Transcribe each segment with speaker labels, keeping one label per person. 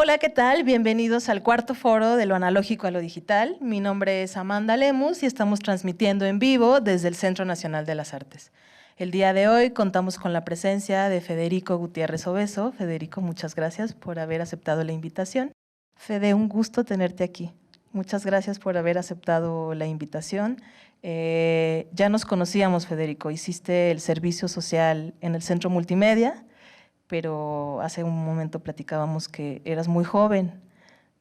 Speaker 1: Hola, ¿qué tal? Bienvenidos al cuarto foro de lo analógico a lo digital. Mi nombre es Amanda Lemus y estamos transmitiendo en vivo desde el Centro Nacional de las Artes. El día de hoy contamos con la presencia de Federico Gutiérrez Obeso. Federico, muchas gracias por haber aceptado la invitación. Fede, un gusto tenerte aquí. Muchas gracias por haber aceptado la invitación. Ya nos conocíamos, Federico. Hiciste el servicio social en el Centro Multimedia, pero hace un momento platicábamos que eras muy joven.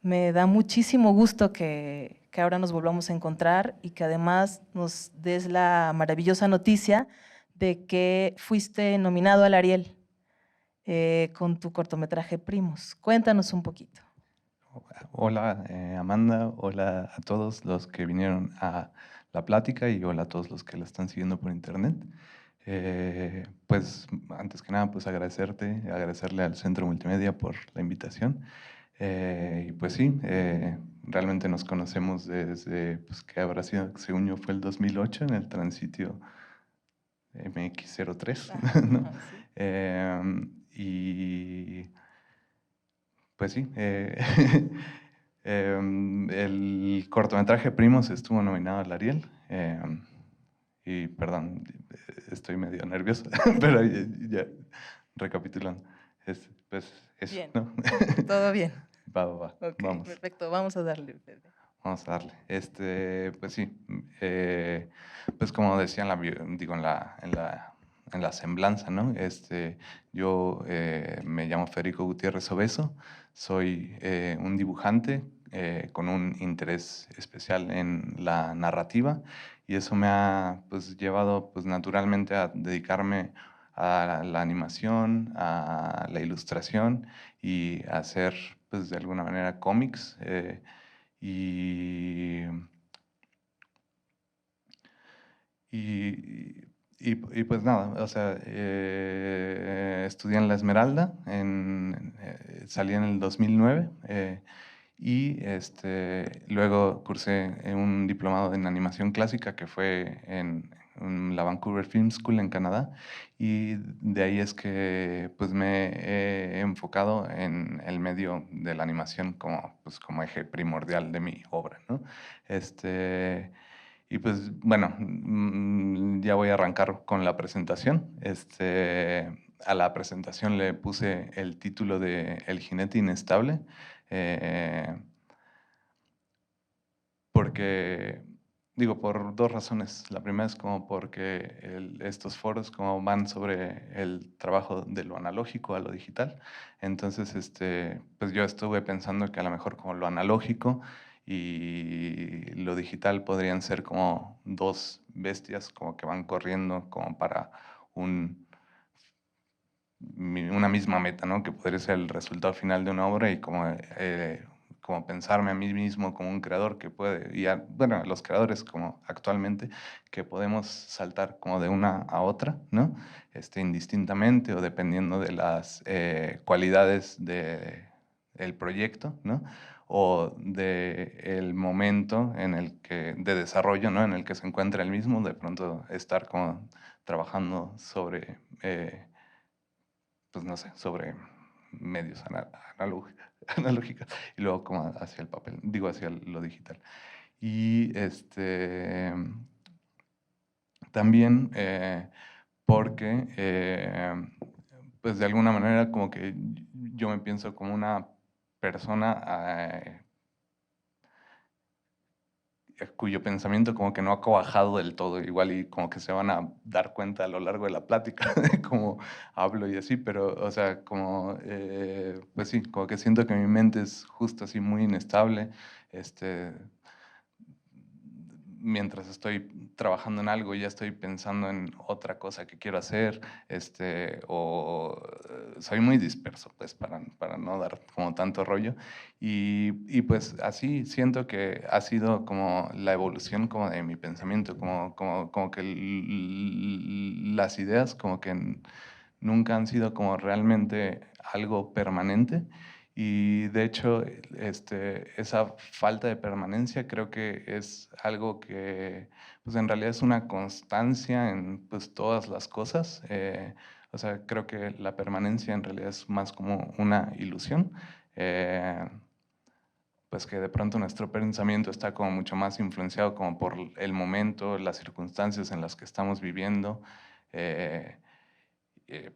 Speaker 1: Me da muchísimo gusto que ahora nos volvamos a encontrar y que además nos des la maravillosa noticia de que fuiste nominado al Ariel con tu cortometraje Primos. Cuéntanos un poquito.
Speaker 2: Hola Amanda, hola a todos los que vinieron a la plática y hola a todos los que la están siguiendo por internet. Pues antes que nada, pues agradecerle al Centro Multimedia por la invitación. Y pues sí, realmente nos conocemos desde, pues que habrá sido, según yo, fue el 2008 en el Transitio MX-03, ¿no?
Speaker 1: Sí.
Speaker 2: Y pues sí, el cortometraje Primos estuvo nominado al Ariel. Y perdón, estoy medio nervioso, pero ya recapitulando. Pues eso,
Speaker 1: Bien,
Speaker 2: ¿no?
Speaker 1: todo bien.
Speaker 2: Va,
Speaker 1: Ok,
Speaker 2: vamos.
Speaker 1: perfecto. Vamos a darle, Fede.
Speaker 2: Vamos a darle. Pues sí, pues como decía digo, en la semblanza, ¿no? Yo me llamo Federico Gutiérrez Obeso, soy un dibujante con un interés especial en la narrativa y eso me ha pues, llevado pues, naturalmente a dedicarme a la animación, a la ilustración y a hacer pues, de alguna manera cómics. Y, y pues nada, o sea, estudié en La Esmeralda, salí en el 2009 y luego cursé un diplomado en animación clásica que fue en la Vancouver Film School en Canadá y de ahí es que pues me he enfocado en el medio de la animación como, pues, como eje primordial de mi obra, ¿no? Y pues bueno, ya voy a arrancar con la presentación. A la presentación le puse el título de El jinete inestable, porque, digo, por dos razones. La primera es como porque estos foros como van sobre el trabajo de lo analógico a lo digital. Entonces, pues yo estuve pensando que a lo mejor como lo analógico y lo digital podrían ser como dos bestias como que van corriendo como para una misma meta, ¿no? Que podría ser el resultado final de una obra y como pensarme a mí mismo como un creador que puede, bueno, a los creadores como actualmente, que podemos saltar como de una a otra, ¿no? Indistintamente o dependiendo de las cualidades del proyecto, ¿no? O del momento de desarrollo, ¿no? En el que se encuentra el mismo, de pronto estar como trabajando sobre pues no sé, sobre medios analógicos y luego como hacia el papel, digo hacia lo digital. Y también porque pues de alguna manera como que yo me pienso como una persona cuyo pensamiento como que no ha cuajado del todo, igual y como que se van a dar cuenta a lo largo de la plática de cómo hablo y así, pero, o sea, como, pues sí, como que siento que mi mente es justo así muy inestable, mientras estoy trabajando en algo ya estoy pensando en otra cosa que quiero hacer, soy muy disperso, pues, para no dar como tanto rollo. Y pues así siento que ha sido como la evolución como de mi pensamiento, como que las ideas como que nunca han sido como realmente algo permanente. Y de hecho, esa falta de permanencia creo que es algo que pues en realidad es una constancia en pues, todas las cosas. O sea, creo que la permanencia en realidad es más como una ilusión. pues que de pronto nuestro pensamiento está como mucho más influenciado como por el momento, las circunstancias en las que estamos viviendo,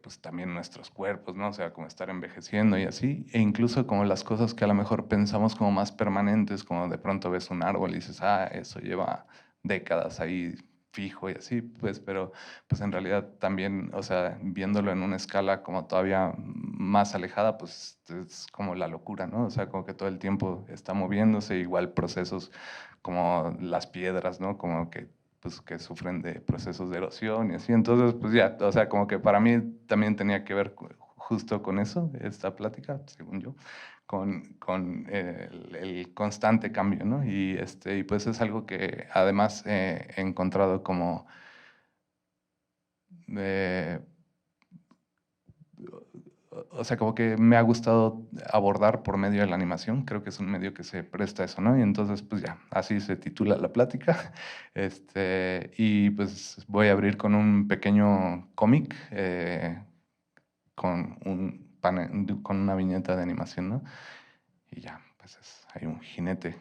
Speaker 2: pues también nuestros cuerpos, ¿no? O sea, como estar envejeciendo y así, e incluso como las cosas que a lo mejor pensamos como más permanentes, como de pronto ves un árbol y dices, ah, eso lleva décadas ahí fijo y así, pues, pero pues en realidad también, o sea, viéndolo en una escala como todavía más alejada, pues es como la locura, ¿no? O sea, como que todo el tiempo está moviéndose, igual procesos como las piedras, ¿no? Como que pues que sufren de procesos de erosión y así. Entonces, pues ya, o sea, como que para mí también tenía que ver justo con eso, esta plática, según yo, con el constante cambio, ¿no? Y pues es algo que además he encontrado como eh, o sea, como que me ha gustado abordar por medio de la animación, creo que es un medio que se presta a eso, ¿no? Y entonces, pues ya, así se titula la plática. Y pues voy a abrir con un pequeño cómic, con con una viñeta de animación, ¿no? Y ya, pues hay un jinete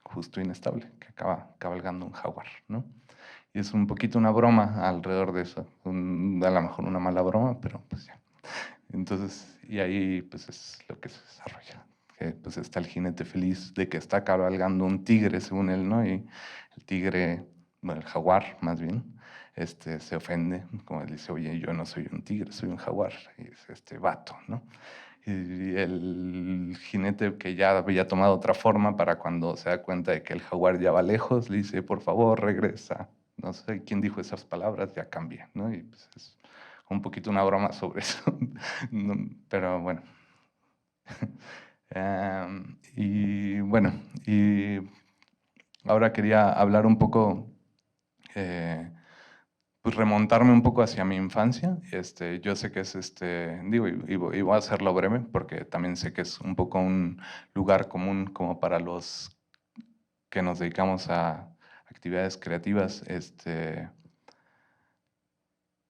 Speaker 2: justo inestable que acaba cabalgando un jaguar, ¿no? Y es un poquito una broma alrededor de eso, a lo mejor una mala broma, pero pues ya. Entonces, y ahí pues es lo que se desarrolla. Que, pues está el jinete feliz de que está cabalgando un tigre, según él, ¿no? Y el tigre, bueno, el jaguar más bien, se ofende, como él dice, oye, yo no soy un tigre, soy un jaguar, y es este vato, ¿no? Y el jinete que ya había tomado otra forma para cuando se da cuenta de que el jaguar ya va lejos, le dice, por favor, regresa. No sé quién dijo esas palabras, ya cambia, ¿no? Y pues es un poquito una broma sobre eso. Pero bueno. Y bueno, y ahora quería hablar un poco, pues remontarme un poco hacia mi infancia. Yo sé que es, digo, y voy a hacerlo breve, porque también sé que es un poco un lugar común como para los que nos dedicamos a actividades creativas,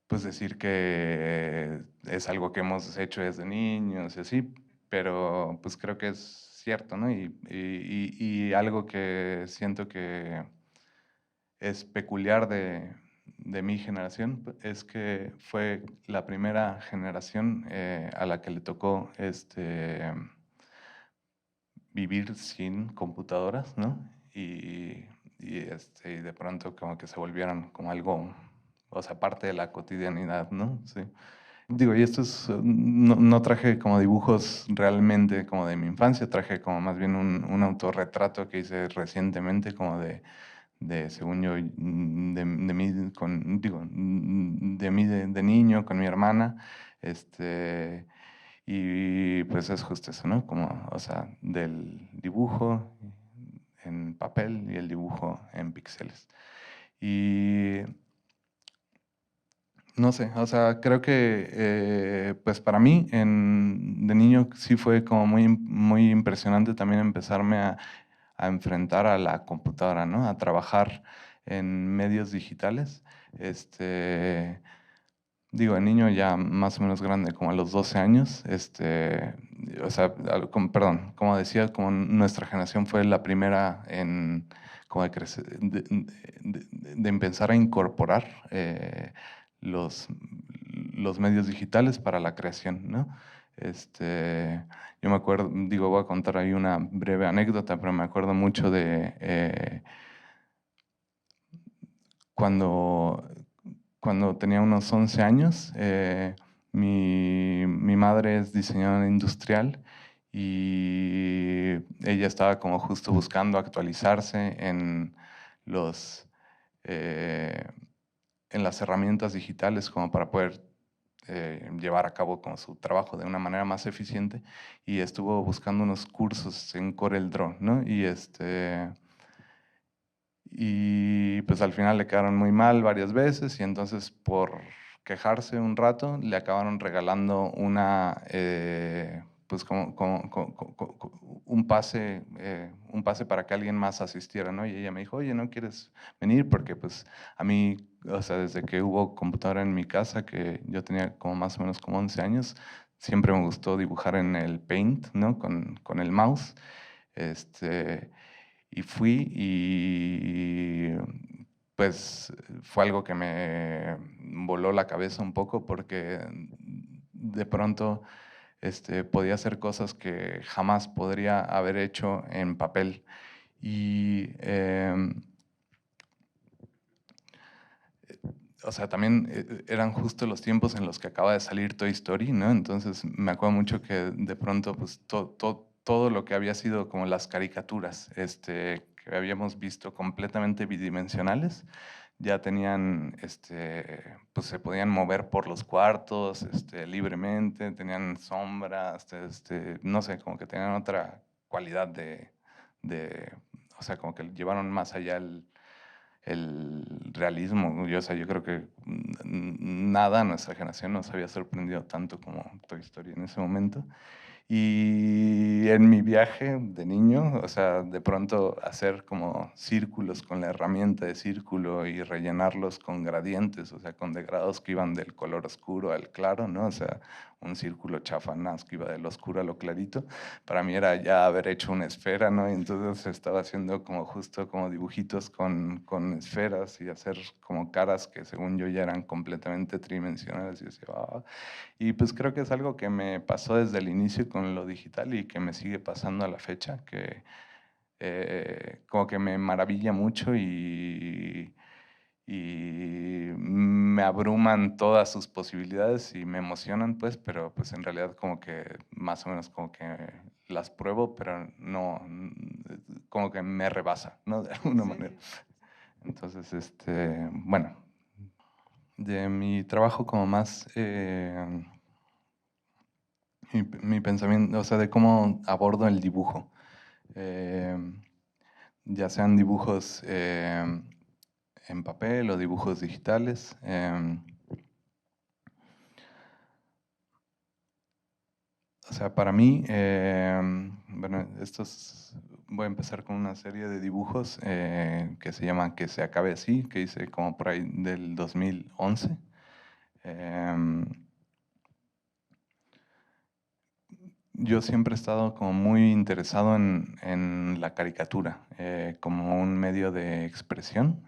Speaker 2: pues decir que es algo que hemos hecho desde niños y así, pero pues creo que es cierto, ¿no? Y algo que siento que es peculiar de mi generación es que fue la primera generación a la que le tocó vivir sin computadoras, ¿no? Y de pronto como que se volvieron como algo, o sea, parte de la cotidianidad, ¿no? Sí. Digo, y esto es, no traje como dibujos realmente como de mi infancia, traje como más bien un autorretrato que hice recientemente como según yo, de mí, digo, de mí de niño con mi hermana, y pues es justo eso, ¿no? Como, o sea, del dibujo en papel y el dibujo en píxeles. Y no sé, o sea, creo que pues para mí de niño sí fue como muy impresionante también empezarme a enfrentar a la computadora, ¿no? A trabajar en medios digitales. Digo, el niño ya más o menos grande, como a los 12 años, o sea, perdón, como decía, como nuestra generación fue la primera en como de empezar a incorporar los, los medios digitales para la creación, ¿no? Yo me acuerdo, digo, voy a contar ahí una breve anécdota, pero me acuerdo mucho de cuando, cuando tenía unos 11 años, mi madre es diseñadora industrial y ella estaba como justo buscando actualizarse los, eh, en las herramientas digitales como para poder llevar a cabo como su trabajo de una manera más eficiente y estuvo buscando unos cursos en CorelDRAW, ¿no? Y pues al final le quedaron muy mal varias veces y entonces por quejarse un rato le acabaron regalando pues un pase para que alguien más asistiera, ¿no? Y ella me dijo, oye, ¿no quieres venir? Porque pues a mí, o sea, desde que hubo computadora en mi casa, que yo tenía como más o menos como 11 años, siempre me gustó dibujar en el Paint, ¿no? Con el mouse. Y fui y pues fue algo que me voló la cabeza un poco porque de pronto podía hacer cosas que jamás podría haber hecho en papel. Y o sea, también eran justo los tiempos en los que acaba de salir Toy Story, ¿no? Entonces me acuerdo mucho que de pronto, pues todo lo que había sido como las caricaturas, que habíamos visto completamente bidimensionales, ya tenían, pues se podían mover por los cuartos, libremente, tenían sombras, no sé, como que tenían otra cualidad o sea, como que llevaron más allá el realismo. O sea, yo creo que nada a nuestra generación nos había sorprendido tanto como Toy Story en ese momento. Y en mi viaje de niño, o sea, de pronto hacer como círculos con la herramienta de círculo y rellenarlos con gradientes, o sea, con degrados que iban del color oscuro al claro, ¿no? O sea, un círculo chafanás que iba del oscuro a lo clarito. Para mí era ya haber hecho una esfera, ¿no? Y entonces estaba haciendo como justo como dibujitos con esferas y hacer como caras que según yo ya eran completamente tridimensionales. Y decía, "Ah". Y pues creo que es algo que me pasó desde el inicio con lo digital y que me sigue pasando a la fecha, que como que me maravilla mucho y me abruman todas sus posibilidades y me emocionan, pues, pero pues en realidad como que más o menos como que las pruebo, pero no, como que me rebasa, ¿no? De alguna manera. Entonces, bueno, de mi trabajo como más, mi pensamiento, o sea, de cómo abordo el dibujo. Eh, ya sean dibujos en papel o dibujos digitales. O sea, para mí, bueno, voy a empezar con una serie de dibujos que se llama Que se acabe así, que hice como por ahí del 2011. Em, yo siempre he estado como muy interesado en la caricatura como un medio de expresión.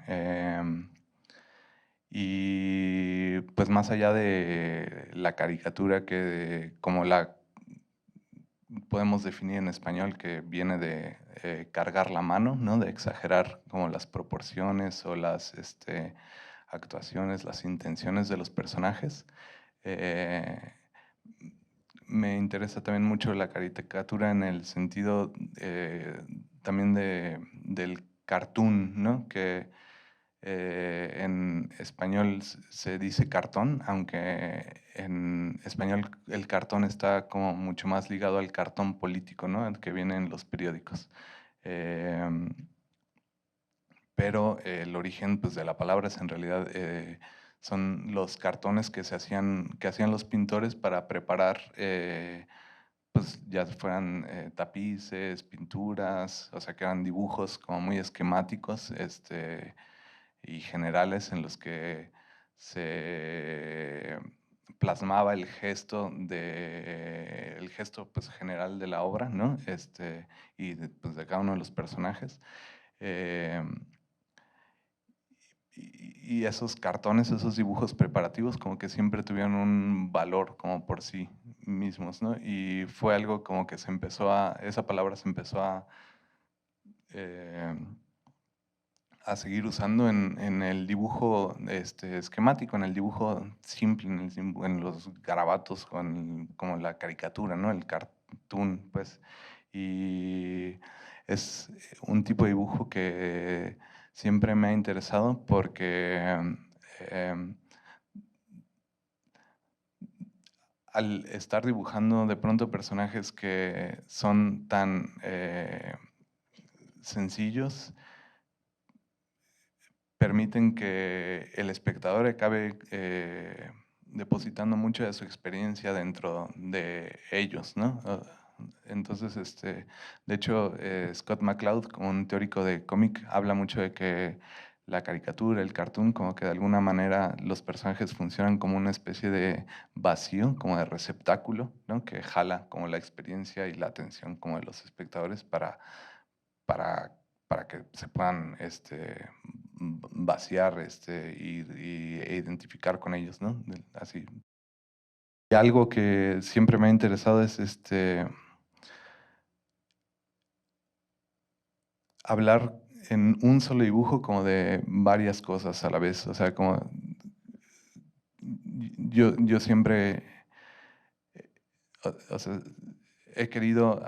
Speaker 2: Y pues más allá de la caricatura que como la podemos definir en español, que viene de cargar la mano, ¿no? De exagerar como las proporciones o las actuaciones, las intenciones de los personajes. Eh, Me interesa también mucho la caricatura en el sentido también del cartoon, ¿no? Que en español se dice cartón, aunque en español el cartón está como mucho más ligado al cartón político, ¿no? El que viene en los periódicos. Em, pero el origen pues, de la palabra es en realidad son los cartones que hacían los pintores para preparar pues ya fueran tapices, pinturas, o sea que eran dibujos como muy esquemáticos, y generales en los que se plasmaba el gesto pues, general de la obra, ¿no? Y pues, de cada uno de los personajes. Eh, y esos cartones, esos dibujos preparativos, como que siempre tuvieron un valor como por sí mismos, ¿no? Y fue algo como que esa palabra se empezó eh, a seguir usando en el dibujo esquemático, en el dibujo simple, en los garabatos, como la caricatura, ¿no? El cartoon, pues. Y es un tipo de dibujo que siempre me ha interesado porque em, al estar dibujando de pronto personajes que son tan sencillos, permiten que el espectador acabe depositando mucha de su experiencia dentro de ellos, ¿no? Entonces, de hecho, Scott McCloud, como un teórico de cómic, habla mucho de que la caricatura, el cartoon, como que de alguna manera los personajes funcionan como una especie de vacío, como de receptáculo, ¿no? Que jala como la experiencia y la atención como de los espectadores para, para que se puedan vaciar e identificar con ellos, ¿no? Así. Y algo que siempre me ha interesado es hablar en un solo dibujo como de varias cosas a la vez. O sea, como yo siempre o sea, he querido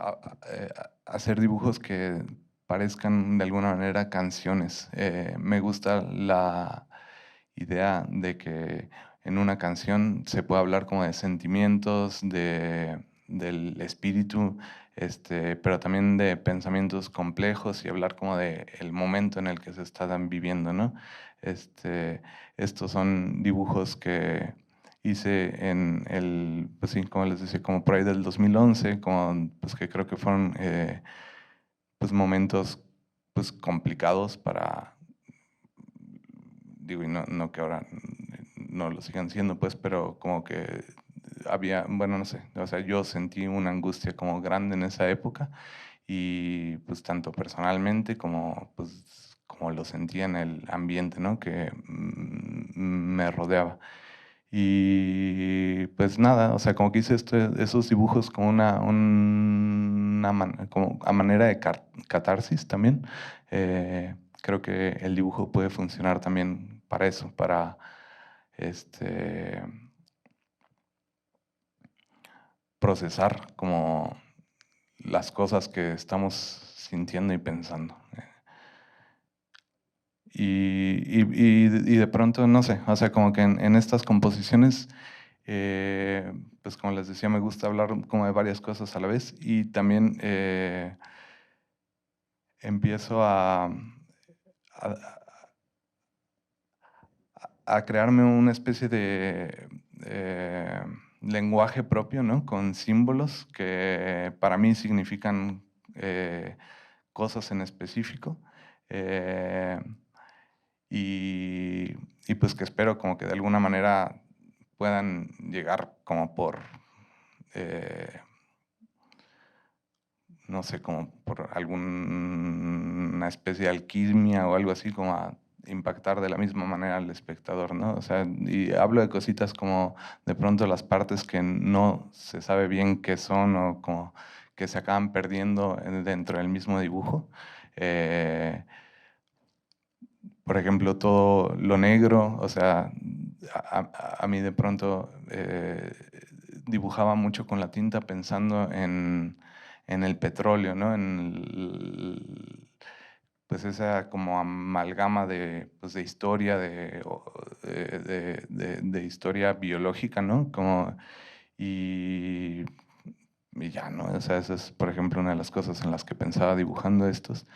Speaker 2: hacer dibujos que parezcan de alguna manera canciones. Me gusta la idea de que en una canción se puede hablar como de sentimientos, del espíritu, pero también de pensamientos complejos y hablar como de el momento en el que se están viviendo, ¿no? Estos son dibujos que hice en pues sí, como les decía, como por ahí del 2011, pues que creo que fueron pues momentos pues complicados digo, y no que ahora no lo sigan siendo, pues, pero como que había, bueno, no sé, o sea, yo sentí una angustia como grande en esa época y pues tanto personalmente como pues como lo sentía en el ambiente, ¿no? Que me rodeaba. Y pues nada, o sea, como que hice esos dibujos como como a manera de catarsis también. Creo que el dibujo puede funcionar también para eso, para este, procesar como las cosas que estamos sintiendo y pensando. Y de pronto, no sé, o sea, como que en estas composiciones, pues como les decía, me gusta hablar como de varias cosas a la vez y también empiezo a crearme una especie de lenguaje propio, ¿no? Con símbolos que para mí significan cosas en específico. Eh, y, y pues que espero como que de alguna manera puedan llegar como eh, no sé, como por alguna especie de alquimia o algo así, como a impactar de la misma manera al espectador, ¿no? O sea, y hablo de cositas como de pronto las partes que no se sabe bien qué son o como que se acaban perdiendo dentro del mismo dibujo. Eh, por ejemplo, todo lo negro, o sea, a mí de pronto dibujaba mucho con la tinta pensando en el petróleo, ¿no? Pues esa como amalgama pues de historia, de historia biológica, ¿no? Y, y ya, ¿no? O sea, esa es, por ejemplo, una de las cosas en las que pensaba dibujando estos.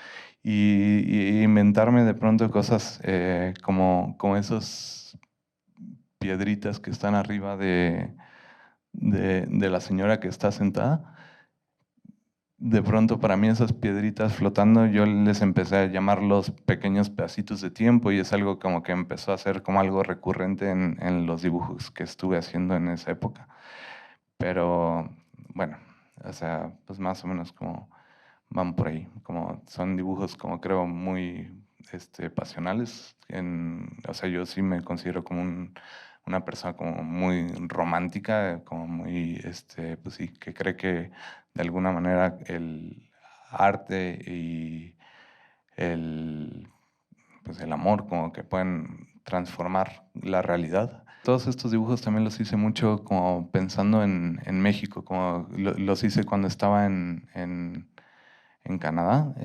Speaker 2: Y inventarme de pronto cosas como esos piedritas que están arriba de la señora que está sentada. De pronto para mí esas piedritas flotando, yo les empecé a llamar los pequeños pedacitos de tiempo y es algo como que empezó a ser como algo recurrente en los dibujos que estuve haciendo en esa época. Pero bueno, o sea, pues más o menos como van por ahí, como son dibujos como creo muy pasionales. O sea, yo sí me considero como una persona como muy romántica, como muy, pues sí, que cree que de alguna manera el arte y el, pues el amor como que pueden transformar la realidad. Todos estos dibujos también los hice mucho como pensando en México, como los hice cuando estaba en Canadá.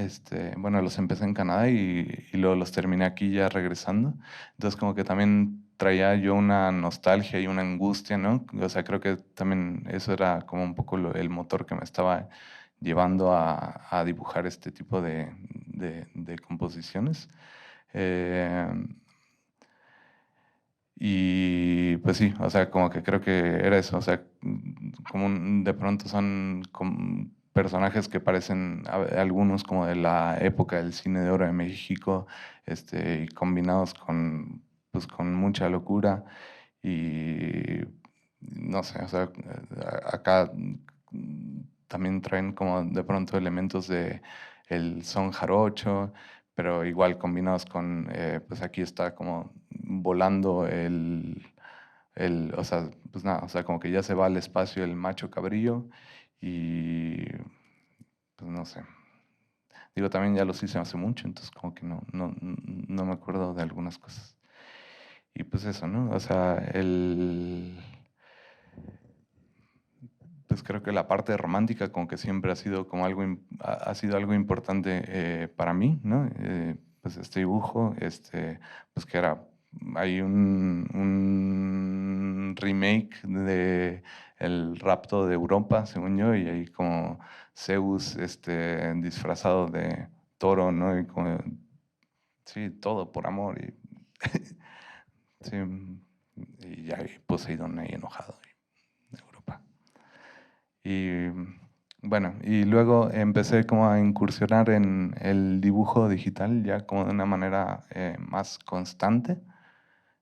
Speaker 2: Bueno, los empecé en Canadá y luego los terminé aquí ya regresando. Entonces como que también traía yo una nostalgia y una angustia, ¿no? O sea, creo que también eso era como un poco el motor que me estaba llevando a dibujar este tipo de composiciones. Eh, y pues sí, o sea, como que creo que era eso, o sea, de pronto son personajes que parecen algunos como de la época del cine de oro de México, y combinados con, pues, con mucha locura y no sé, o sea, acá también traen como de pronto elementos de el son jarocho, pero igual combinados con, pues aquí está como volando o sea, pues nada, o sea, como que ya se va al espacio el macho cabrillo y pues no sé. Digo, también ya los hice hace mucho, entonces como que no me acuerdo de algunas cosas. Y pues eso, ¿no? O sea, pues creo que la parte romántica como que siempre ha sido como algo, ha sido algo importante para mí, ¿no? Pues este dibujo, pues que era, hay un remake de El rapto de Europa, según yo, y hay como Zeus, disfrazado de toro, ¿no? Y como, sí, todo por amor, y, sí, y ya hay Poseidón ahí enojado, de Europa. Y bueno, y luego empecé como a incursionar en el dibujo digital ya como de una manera más constante.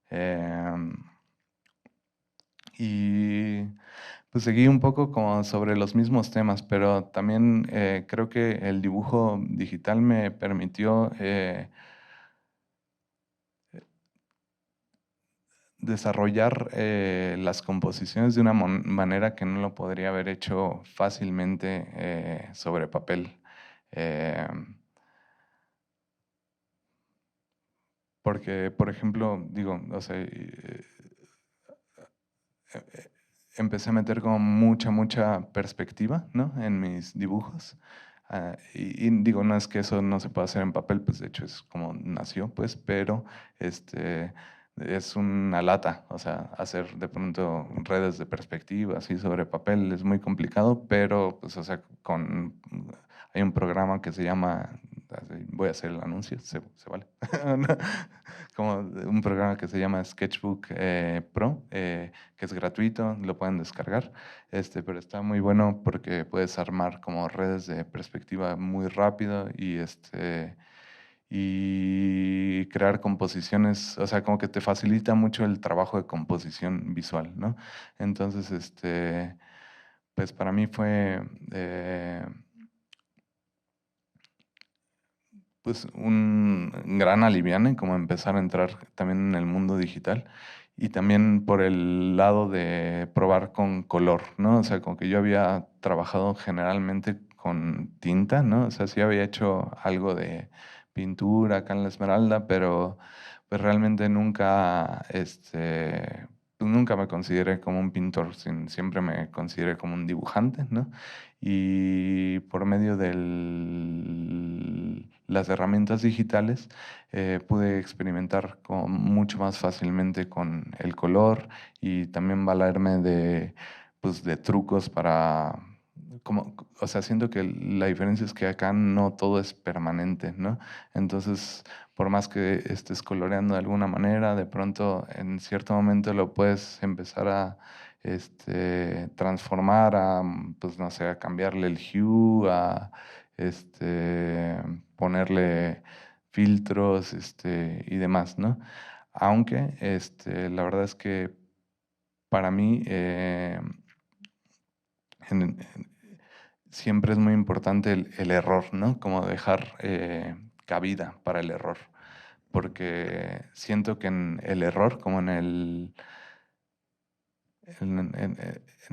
Speaker 2: Em, y pues seguí un poco como sobre los mismos temas, pero también creo que el dibujo digital me permitió desarrollar las composiciones de una manera que no lo podría haber hecho fácilmente sobre papel. Porque, por ejemplo, digo, o sea, eh, empecé a meter como mucha perspectiva, ¿no? En mis dibujos. Y digo, no es que eso no se pueda hacer en papel, pues de hecho es como nació, pues, pero es una lata, o sea, hacer de pronto redes de perspectiva así sobre papel es muy complicado, pero pues, o sea, hay un programa que se llama, voy a hacer el anuncio, se vale, como un programa que se llama Sketchbook Pro, que es gratuito, lo pueden descargar, pero está muy bueno porque puedes armar como redes de perspectiva muy rápido y crear composiciones, o sea, como que te facilita mucho el trabajo de composición visual, ¿no? Entonces, pues para mí fue pues un gran aliviane como empezar a entrar también en el mundo digital y también por el lado de probar con color, ¿no? O sea, como que yo había trabajado generalmente con tinta, ¿no? O sea, sí había hecho algo de pintura acá en la Esmeralda, pero pues realmente nunca, pues nunca me consideré como un pintor, siempre me consideré como un dibujante, ¿no? Y por medio de las herramientas digitales pude experimentar mucho más fácilmente con el color y también valerme pues, de trucos para, como, o sea, siento que la diferencia es que acá no todo es permanente, ¿no? Entonces, por más que estés coloreando de alguna manera, de pronto en cierto momento lo puedes empezar a transformar a, pues no sé, a cambiarle el hue, a ponerle filtros y demás, ¿no? Aunque la verdad es que para mí en- en- siempre es muy importante el error, ¿no? Como dejar cabida para el error, porque siento que en el error, como en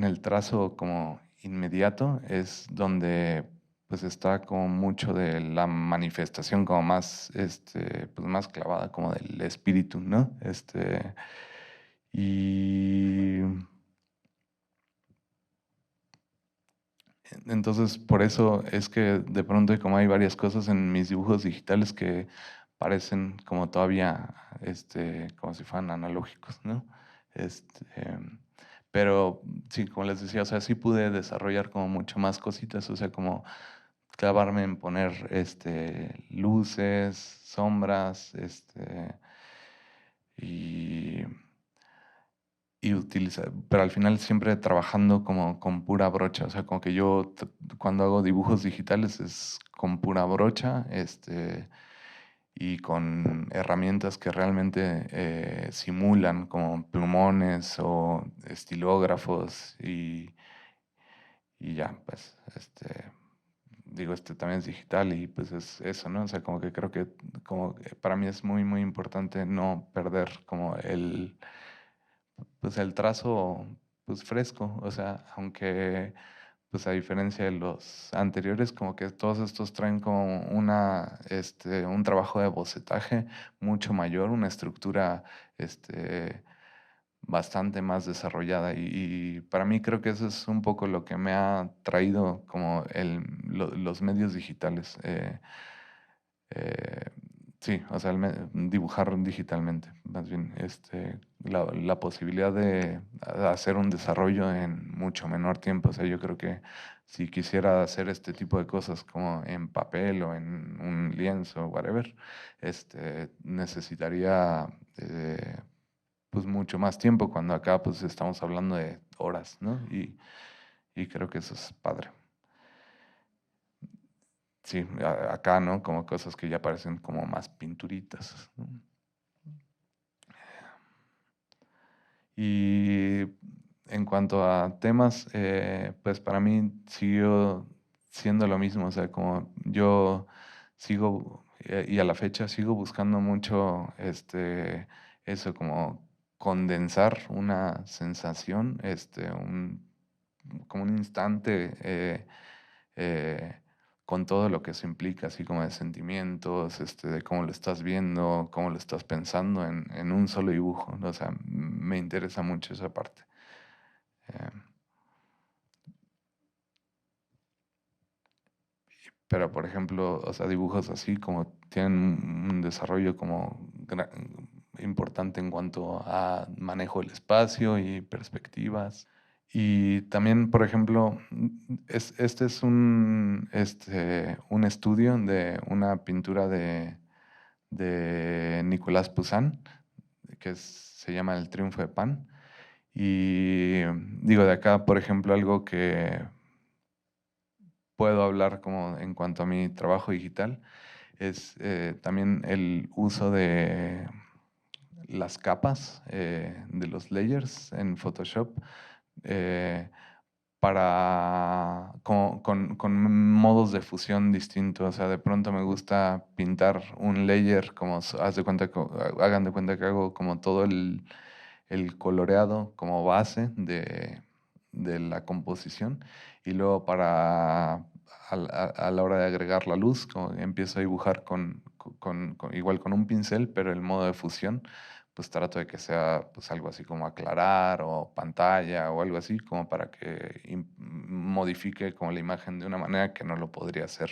Speaker 2: el trazo como inmediato es donde pues está como mucho de la manifestación como más, pues más clavada como del espíritu, ¿no? Y entonces por eso es que de pronto como hay varias cosas en mis dibujos digitales que parecen como todavía, como si fueran analógicos, ¿no? Este, pero sí, como les decía, o sea, sí pude desarrollar como mucho más cositas, o sea, como clavarme en poner luces, sombras, y, y utilizar, pero al final siempre trabajando como con pura brocha, o sea, como que yo cuando hago dibujos digitales es con pura brocha, y con herramientas que realmente simulan como plumones o estilógrafos y ya, pues, digo, también es digital y pues es eso, ¿no? O sea, como que creo que como para mí es muy, muy importante no perder como pues el trazo, pues fresco, o sea, aunque pues a diferencia de los anteriores, como que todos estos traen como un trabajo de bocetaje mucho mayor, una estructura, bastante más desarrollada y para mí creo que eso es un poco lo que me ha traído como los medios digitales. Eh, sí, o sea, dibujar digitalmente, más bien, la posibilidad de hacer un desarrollo en mucho menor tiempo. O sea, yo creo que si quisiera hacer este tipo de cosas como en papel o en un lienzo, whatever, necesitaría pues mucho más tiempo, cuando acá pues estamos hablando de horas, ¿no? Y creo que eso es padre. Sí, acá, ¿no? Como cosas que ya parecen como más pinturitas, ¿no? Y en cuanto a temas, pues para mí siguió siendo lo mismo, o sea, como yo sigo, y a la fecha sigo buscando mucho, eso, como condensar una sensación, como un instante, eh, con todo lo que eso implica, así como de sentimientos, de cómo lo estás viendo, cómo lo estás pensando en un solo dibujo, ¿no? O sea, me interesa mucho esa parte. Eh, pero, por ejemplo, o sea, dibujos así como tienen un desarrollo como importante en cuanto a manejo del espacio y perspectivas. Y también, por ejemplo, este es un estudio de una pintura de Nicolás Poussin, se llama El triunfo de Pan. Y digo, de acá, por ejemplo, algo que puedo hablar como en cuanto a mi trabajo digital es también el uso de las capas, de los layers en Photoshop, eh, con modos de fusión distintos. O sea, de pronto me gusta pintar un layer como, hagan de cuenta que hago como todo el coloreado como base de la composición, y luego a la hora de agregar la luz, como empiezo a dibujar igual con un pincel, pero el modo de fusión pues trato de que sea pues algo así como aclarar o pantalla o algo así, como para que modifique como la imagen de una manera que no lo podría hacer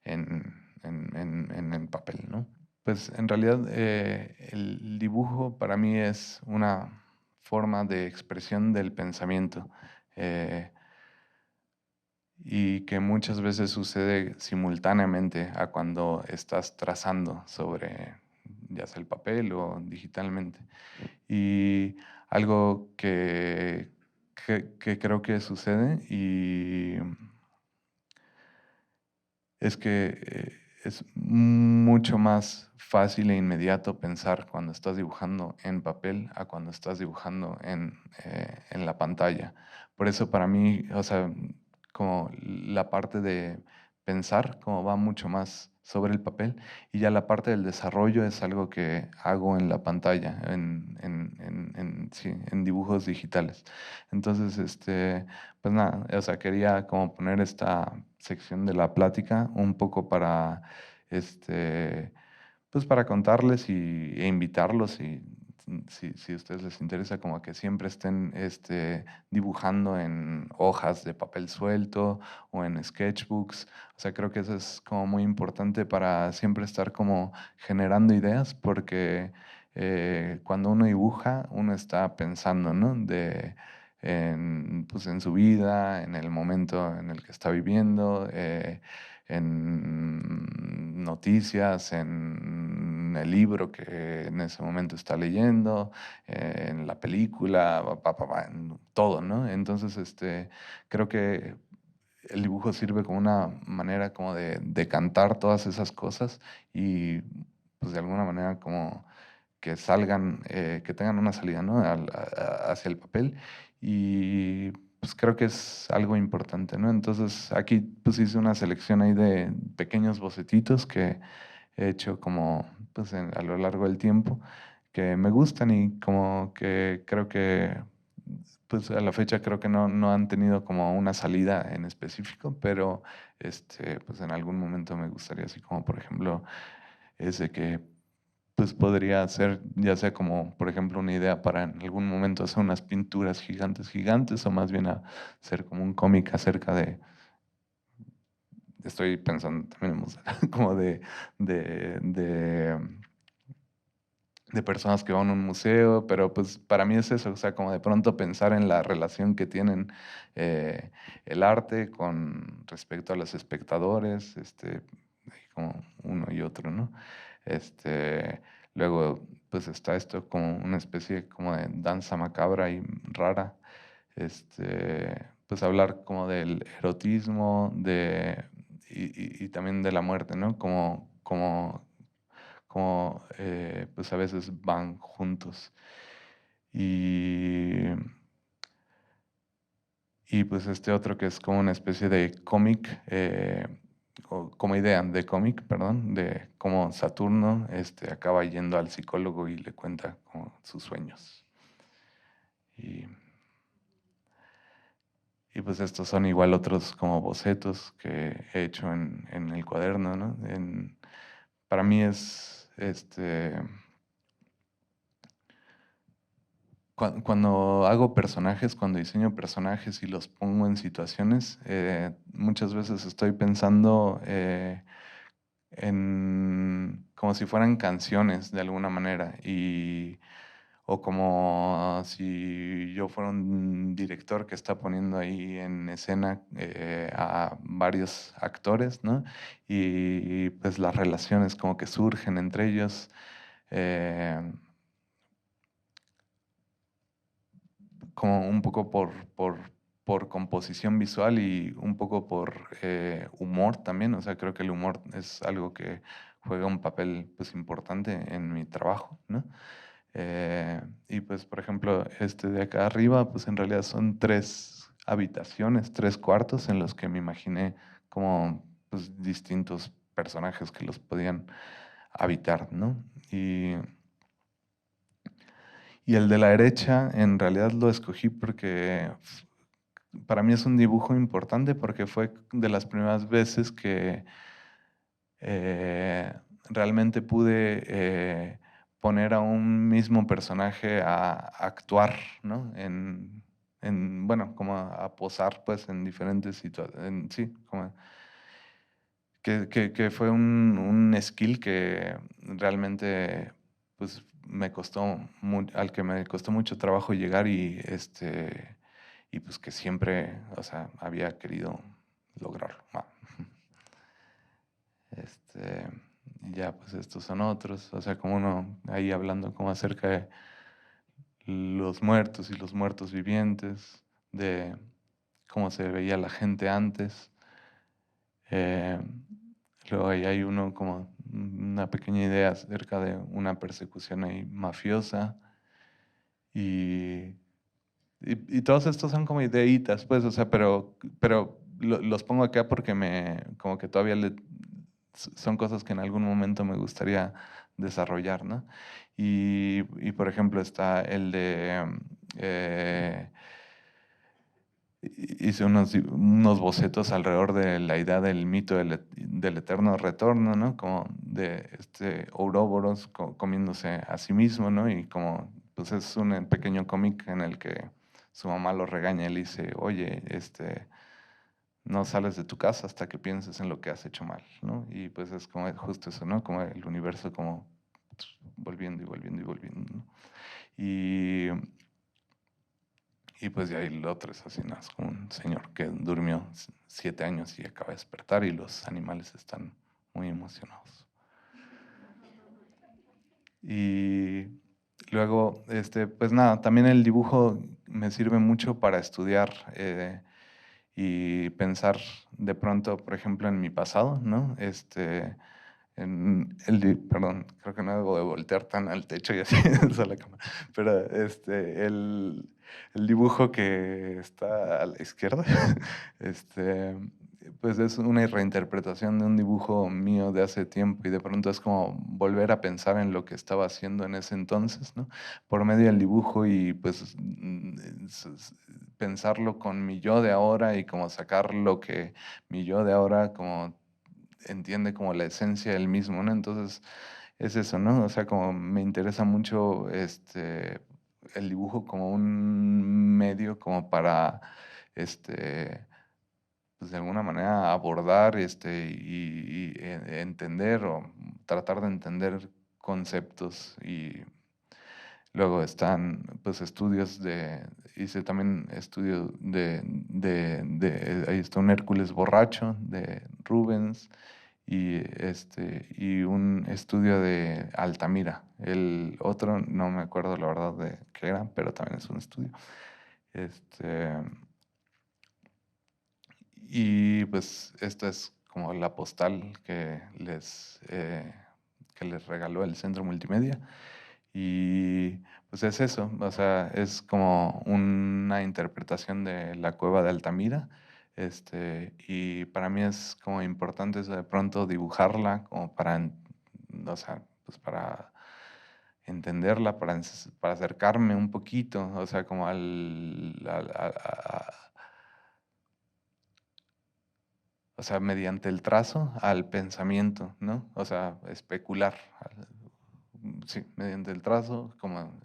Speaker 2: en el papel, ¿no? Pues en realidad el dibujo para mí es una forma de expresión del pensamiento, eh, y que muchas veces sucede simultáneamente a cuando estás trazando sobre ya sea el papel o digitalmente. Y algo que creo que sucede es que es mucho más fácil e inmediato pensar cuando estás dibujando en papel a cuando estás dibujando en la pantalla. Por eso para mí, o sea, como la parte de pensar como va mucho más sobre el papel, y ya la parte del desarrollo es algo que hago en la pantalla, sí, en dibujos digitales. Entonces, pues nada, o sea, quería como poner esta sección de la plática un poco para, pues para contarles e invitarlos, y si a ustedes les interesa, como que siempre estén dibujando en hojas de papel suelto o en sketchbooks. O sea, creo que eso es como muy importante para siempre estar como generando ideas, porque cuando uno dibuja, uno está pensando, ¿no? Pues en su vida, en el momento en el que está viviendo. en noticias, en el libro que en ese momento está leyendo, en la película, en todo, ¿no? Entonces, creo que el dibujo sirve como una manera como de cantar todas esas cosas y pues de alguna manera como que salgan, que tengan una salida, ¿no? Hacia el papel y pues creo que es algo importante, ¿no? Entonces aquí pues hice una selección ahí de pequeños bocetitos que he hecho como pues a lo largo del tiempo que me gustan y como que creo que pues a la fecha creo que no han tenido como una salida en específico, pero pues en algún momento me gustaría así como por ejemplo ese que pues podría ser ya sea como por ejemplo una idea para en algún momento hacer unas pinturas gigantes gigantes o más bien hacer como un cómic acerca de estoy pensando también en como de de personas que van a un museo, pero pues para mí es eso, o sea, como de pronto pensar en la relación que tienen el arte con respecto a los espectadores, como uno y otro, ¿no? Luego, pues está esto como una especie como de danza macabra y rara, pues hablar como del erotismo, y también de la muerte, ¿no? Como pues a veces van juntos. Y, y pues este otro que es como una especie de cómic, o como idea de cómic, perdón, de cómo Saturno acaba yendo al psicólogo y le cuenta como sus sueños. Y, y pues estos son igual otros como bocetos que he hecho en el cuaderno, ¿no? Para mí es cuando hago personajes, cuando diseño personajes y los pongo en situaciones, muchas veces estoy pensando en como si fueran canciones de alguna manera o como si yo fuera un director que está poniendo ahí en escena a varios actores, ¿no? Y pues las relaciones como que surgen entre ellos. eh, Como un poco por composición visual y un poco por humor también. O sea, creo que el humor es algo que juega un papel pues, importante en mi trabajo, ¿no? Y pues, por ejemplo, este de acá arriba, pues en realidad son 3 habitaciones, 3 cuartos en los que me imaginé como pues, distintos personajes que los podían habitar, ¿no? Y el de la derecha, en realidad lo escogí porque para mí es un dibujo importante porque fue de las primeras veces que eh, realmente pude poner a un mismo personaje a actuar, ¿no? Bueno, como a posar pues en diferentes situaciones, sí, como que fue un skill que realmente pues me costó al que me costó mucho trabajo llegar y pues que siempre, o sea, había querido lograrlo. Este, y ya pues estos son otros, o sea, como uno ahí hablando como acerca de los muertos y los muertos vivientes, de cómo se veía la gente antes. Eh, Luego ahí hay uno como una pequeña idea acerca de una persecución ahí mafiosa y, y todos estos son como ideitas, pues, o sea, pero los pongo acá porque como que todavía son cosas que en algún momento me gustaría desarrollar, ¿no? Y por ejemplo está el de hice unos bocetos alrededor de la idea del mito del eterno retorno, ¿no? Como de Ouroboros comiéndose a sí mismo, ¿no? Y como, pues es un pequeño cómic en el que su mamá lo regaña y le dice, oye, no sales de tu casa hasta que pienses en lo que has hecho mal, ¿no? Y pues es como justo eso, ¿no? Como el universo como volviendo y volviendo y volviendo, ¿no? Y Y pues de ahí el otro es así, ¿no? Es como un señor que durmió 7 años y acaba de despertar y los animales están muy emocionados. Y luego, pues nada, también el dibujo me sirve mucho para estudiar y pensar de pronto, por ejemplo, en mi pasado, ¿no? Perdón, creo que no debo de voltear tan al techo y así usa la cámara, pero el dibujo que está a la izquierda, este, pues es una reinterpretación de un dibujo mío de hace tiempo y de pronto es como volver a pensar en lo que estaba haciendo en ese entonces, ¿no? Por medio del dibujo y pues pensarlo con mi yo de ahora y como sacar lo que mi yo de ahora como entiende como la esencia del mismo, ¿no? Entonces, es eso, ¿no? O sea, como me interesa mucho el dibujo como un medio como para, pues de alguna manera abordar y entender o tratar de entender conceptos y luego están pues estudios hice también estudio ahí está un Hércules borracho de Rubens y un estudio de Altamira. El otro no me acuerdo la verdad de qué era, pero también es un estudio. Este, y pues esta es como la postal que les regaló el Centro Multimedia. Y pues es eso, o sea, es como una interpretación de la cueva de Altamira. Y para mí es como importante eso de pronto dibujarla como o sea, pues para entenderla, para acercarme un poquito, o sea, como o sea, mediante el trazo al pensamiento, ¿no? O sea, especular. Sí, mediante el trazo, como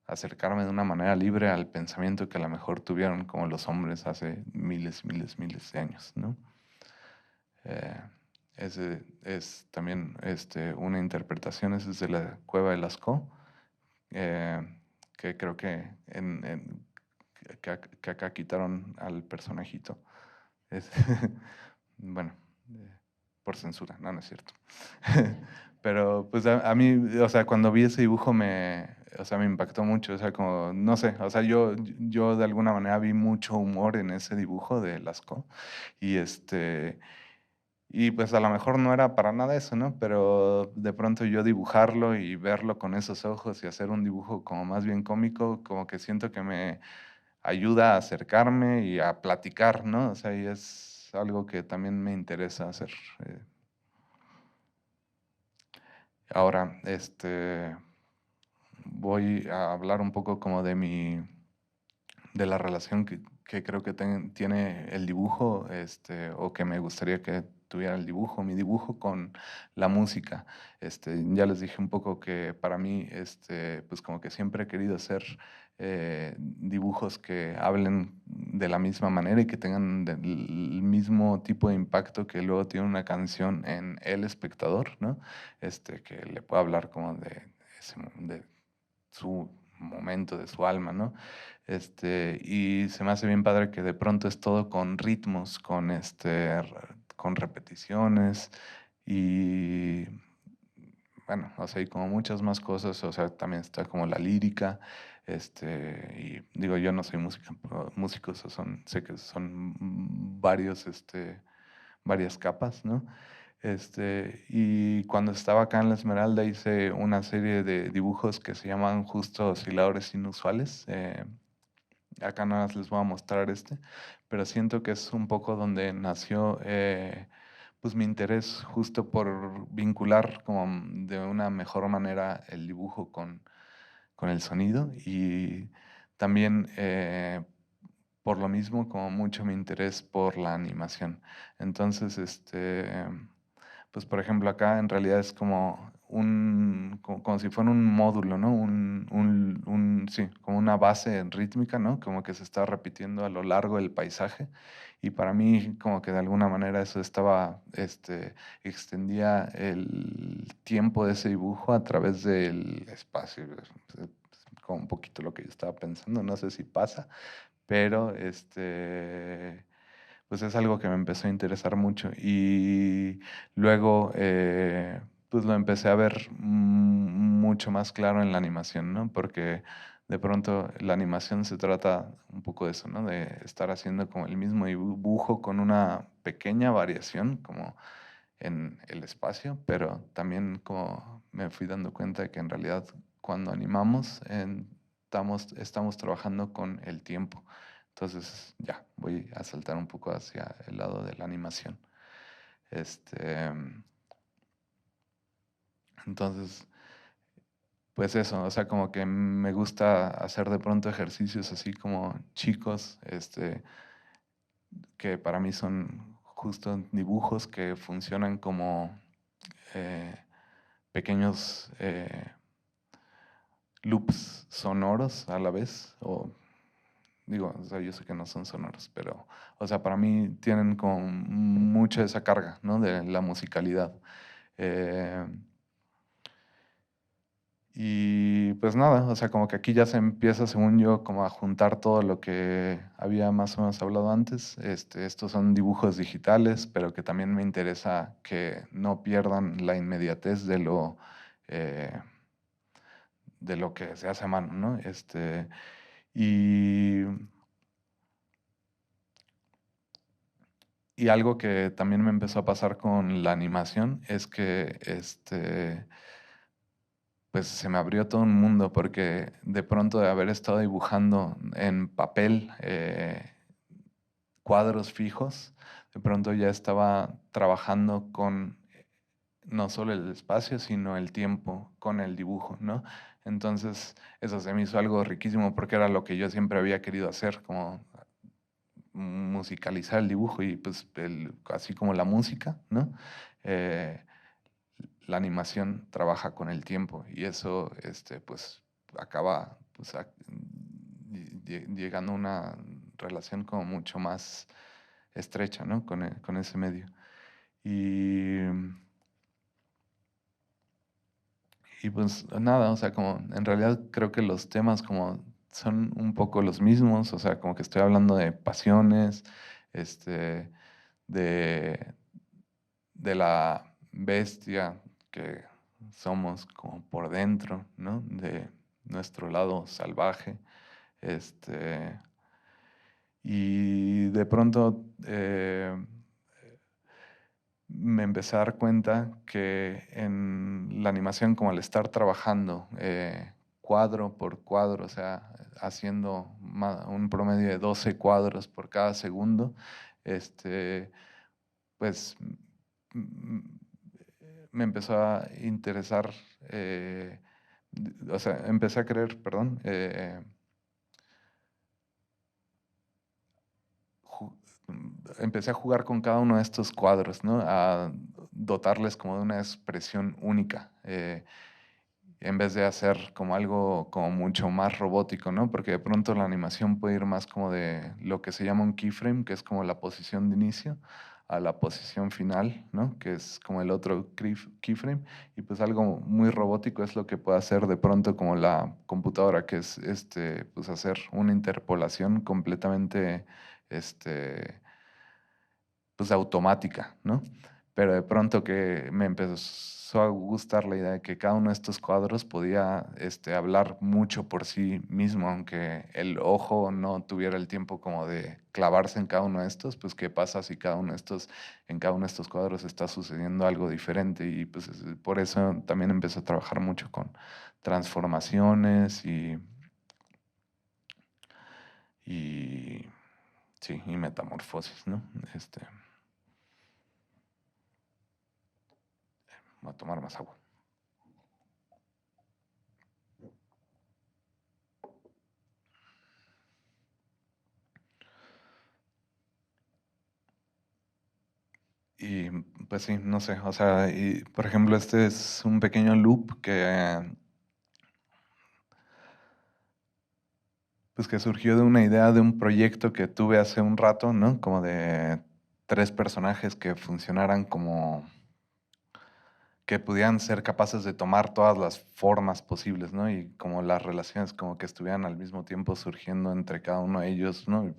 Speaker 2: acercarme de una manera libre al pensamiento que a lo mejor tuvieron como los hombres hace miles, miles, miles de años, ¿no? Eh, ese es también una interpretación, esa es de la Cueva de Lascaux, que creo que, que acá quitaron al personajito. Es- bueno, eh, por censura, no, no es cierto. Pero pues a mí, o sea, cuando vi ese dibujo o sea, me impactó mucho, o sea, como, no sé, o sea, yo de alguna manera vi mucho humor en ese dibujo de Lascaux y y pues a lo mejor no era para nada eso, ¿no? Pero de pronto yo dibujarlo y verlo con esos ojos y hacer un dibujo como más bien cómico, como que siento que me ayuda a acercarme y a platicar, ¿no? O sea, y es algo que también me interesa hacer. Ahora, voy a hablar un poco como de la relación que creo que tiene el dibujo, o que me gustaría que tuviera el dibujo, mi dibujo con la música. Ya les dije un poco que para mí, pues como que siempre he querido hacer dibujos que hablen de la misma manera y que tengan el mismo tipo de impacto que luego tiene una canción en el espectador, ¿no? Que le pueda hablar como de su momento, de su alma, ¿no? Y se me hace bien padre que de pronto es todo con ritmos, con repeticiones y bueno, o sea, y como muchas más cosas, o sea, también está como la lírica, y digo, yo no soy músico, sé que son varios, varias capas, ¿no? Y cuando estaba acá en La Esmeralda hice una serie de dibujos que se llaman justo osciladores inusuales. Acá nada más les voy a mostrar pero siento que es un poco donde nació pues mi interés justo por vincular como de una mejor manera el dibujo con el sonido y también por lo mismo como mucho mi interés por la animación. Entonces, pues por ejemplo acá en realidad es como como si fuera un módulo, ¿no? Sí, como una base rítmica, ¿no? Como que se está repitiendo a lo largo del paisaje y para mí como que de alguna manera eso extendía el tiempo de ese dibujo a través del espacio, como un poquito lo que yo estaba pensando, no sé si pasa, pero pues es algo que me empezó a interesar mucho y luego pues lo empecé a ver mucho más claro en la animación, ¿no? Porque de pronto la animación se trata un poco de eso, ¿no? De estar haciendo como el mismo dibujo con una pequeña variación como en el espacio, pero también como me fui dando cuenta de que en realidad cuando animamos estamos trabajando con el tiempo. Entonces ya, voy a saltar un poco hacia el lado de la animación. Este, entonces, pues eso, o sea, como que me gusta hacer de pronto ejercicios así como chicos, que para mí son justo dibujos que funcionan como eh, pequeños loops sonoros a la vez, o digo, o sea, yo sé que no son sonoros, pero, o sea, para mí tienen como mucha esa carga, ¿no? De la musicalidad. Eh, y pues nada, o sea, como que aquí ya se empieza, según yo, como a juntar todo lo que había más o menos hablado antes. Estos son dibujos digitales, pero que también me interesa que no pierdan la inmediatez eh, de lo que se hace a mano, ¿no? Y, y algo que también me empezó a pasar con la animación es que pues se me abrió todo un mundo porque de pronto de haber estado dibujando en papel cuadros fijos, de pronto ya estaba trabajando con no solo el espacio, sino el tiempo con el dibujo, ¿no? Entonces, eso se me hizo algo riquísimo porque era lo que yo siempre había querido hacer, como musicalizar el dibujo y pues así como la música, ¿no? Eh, la animación trabaja con el tiempo y eso, pues, acaba pues, llegando a una relación como mucho más estrecha, ¿no? Con ese medio. Y, y pues nada, o sea, como en realidad creo que los temas como son un poco los mismos, o sea, como que estoy hablando de pasiones, este, de, de la bestia que somos como por dentro, ¿no? De nuestro lado salvaje. Este, y de pronto me empecé a dar cuenta que en la animación, como al estar trabajando cuadro por cuadro, o sea, haciendo un promedio de 12 cuadros por cada segundo, pues me empezó a interesar, o sea, empecé a creer, perdón, ju- empecé a jugar con cada uno de estos cuadros, ¿no? A dotarles como de una expresión única, en vez de hacer como algo como mucho más robótico, ¿no? Porque de pronto la animación puede ir más como de lo que se llama un keyframe, que es como la posición de inicio, a la posición final, ¿no? Que es como el otro keyframe. Y pues algo muy robótico es lo que puede hacer de pronto como la computadora, que es pues hacer una interpolación completamente pues automática, ¿no? Pero de pronto que me empezó a gustar la idea de que cada uno de estos cuadros podía hablar mucho por sí mismo, aunque el ojo no tuviera el tiempo como de clavarse en cada uno de estos, pues qué pasa si en cada uno de estos cuadros está sucediendo algo diferente y pues por eso también empecé a trabajar mucho con transformaciones y sí, y metamorfosis, ¿no? Este, Voy a tomar más agua. Y pues sí, no sé, o sea, y, por ejemplo, este es un pequeño loop pues que surgió de una idea de un proyecto que tuve hace un rato, ¿no? Como de tres personajes que funcionaran como que pudieran ser capaces de tomar todas las formas posibles, ¿no? Y como las relaciones como que estuvieran al mismo tiempo surgiendo entre cada uno de ellos, ¿no?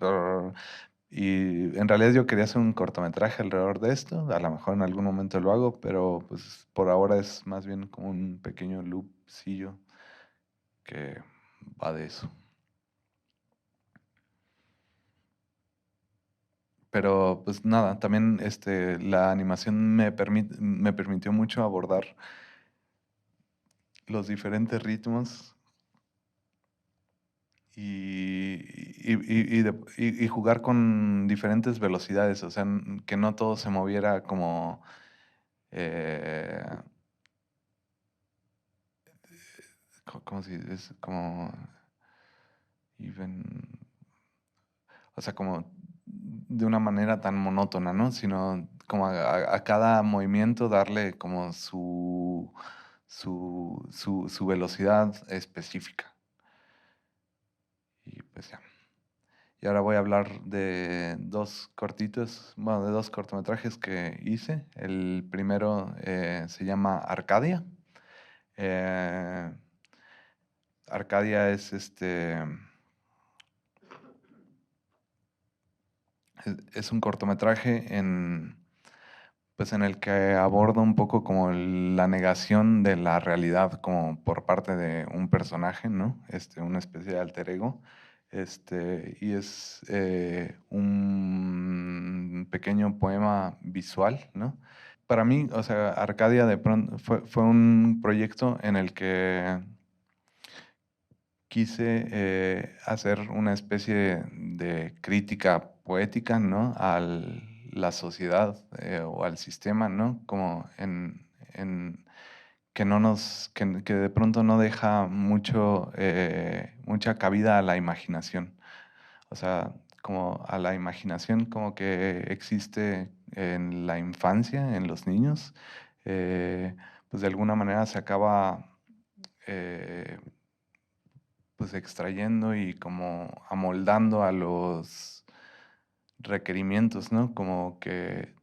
Speaker 2: Y en realidad yo quería hacer un cortometraje alrededor de esto, a lo mejor en algún momento lo hago, pero pues por ahora es más bien como un pequeño loopcillo que va de eso. Pero pues nada, también la animación me permitió mucho abordar los diferentes ritmos y jugar con diferentes velocidades, o sea, que no todo se moviera como, eh, ¿cómo se dice? Es como even, o sea, como de una manera tan monótona, ¿no? Sino como a cada movimiento darle como su velocidad específica. Y pues ya. Y ahora voy a hablar de dos cortitos, bueno, de dos cortometrajes que hice. El primero se llama Arcadia. Eh, Arcadia es un cortometraje pues en el que aborda un poco como la negación de la realidad como por parte de un personaje, ¿no? Una especie de alter ego. Y es un pequeño poema visual, ¿no? Para mí, o sea, Arcadia de pronto fue un proyecto en el que quise hacer una especie de crítica poética, ¿no? A la sociedad o al sistema, ¿no? Como que no que de pronto no deja mucha cabida a la imaginación. O sea, como a la imaginación como que existe en la infancia, en los niños, pues de alguna manera se acaba eh, pues extrayendo y como amoldando a los requerimientos, ¿no? Como que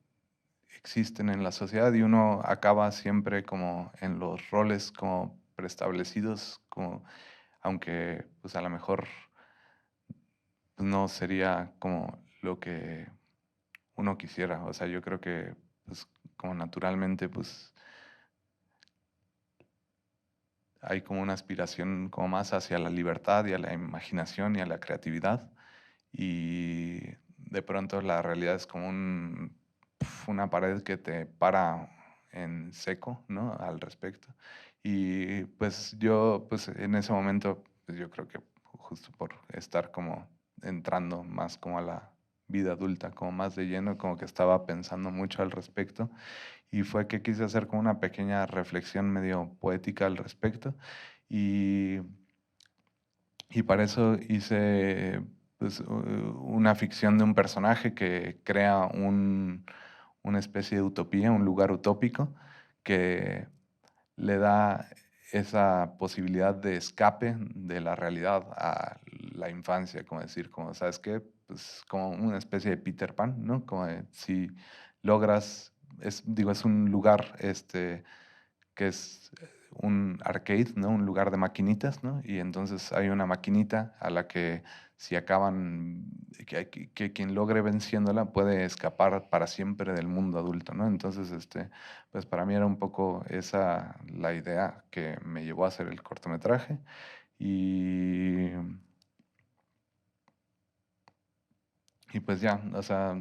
Speaker 2: existen en la sociedad y uno acaba siempre como en los roles como preestablecidos, como aunque pues a lo mejor no sería como lo que uno quisiera. O sea, yo creo que pues como naturalmente pues hay como una aspiración como más hacia la libertad y a la imaginación y a la creatividad. Y de pronto la realidad es como una pared que te para en seco, ¿no? Al respecto. Y pues yo, pues en ese momento, pues yo creo que justo por estar como entrando más como a la vida adulta, como más de lleno, como que estaba pensando mucho al respecto. Y fue que quise hacer como una pequeña reflexión medio poética al respecto. Y y para eso hice pues, una ficción de un personaje que crea una especie de utopía, un lugar utópico, que le da esa posibilidad de escape de la realidad a la infancia, como decir, como, ¿sabes qué? Pues como una especie de Peter Pan, ¿no? Como de, si logras, digo, es un lugar que es un arcade, ¿no? Un lugar de maquinitas, ¿no? Y entonces hay una maquinita a la que si acaban, que quien logre venciéndola puede escapar para siempre del mundo adulto, ¿no? Entonces, pues para mí era un poco esa la idea que me llevó a hacer el cortometraje y pues ya, o sea,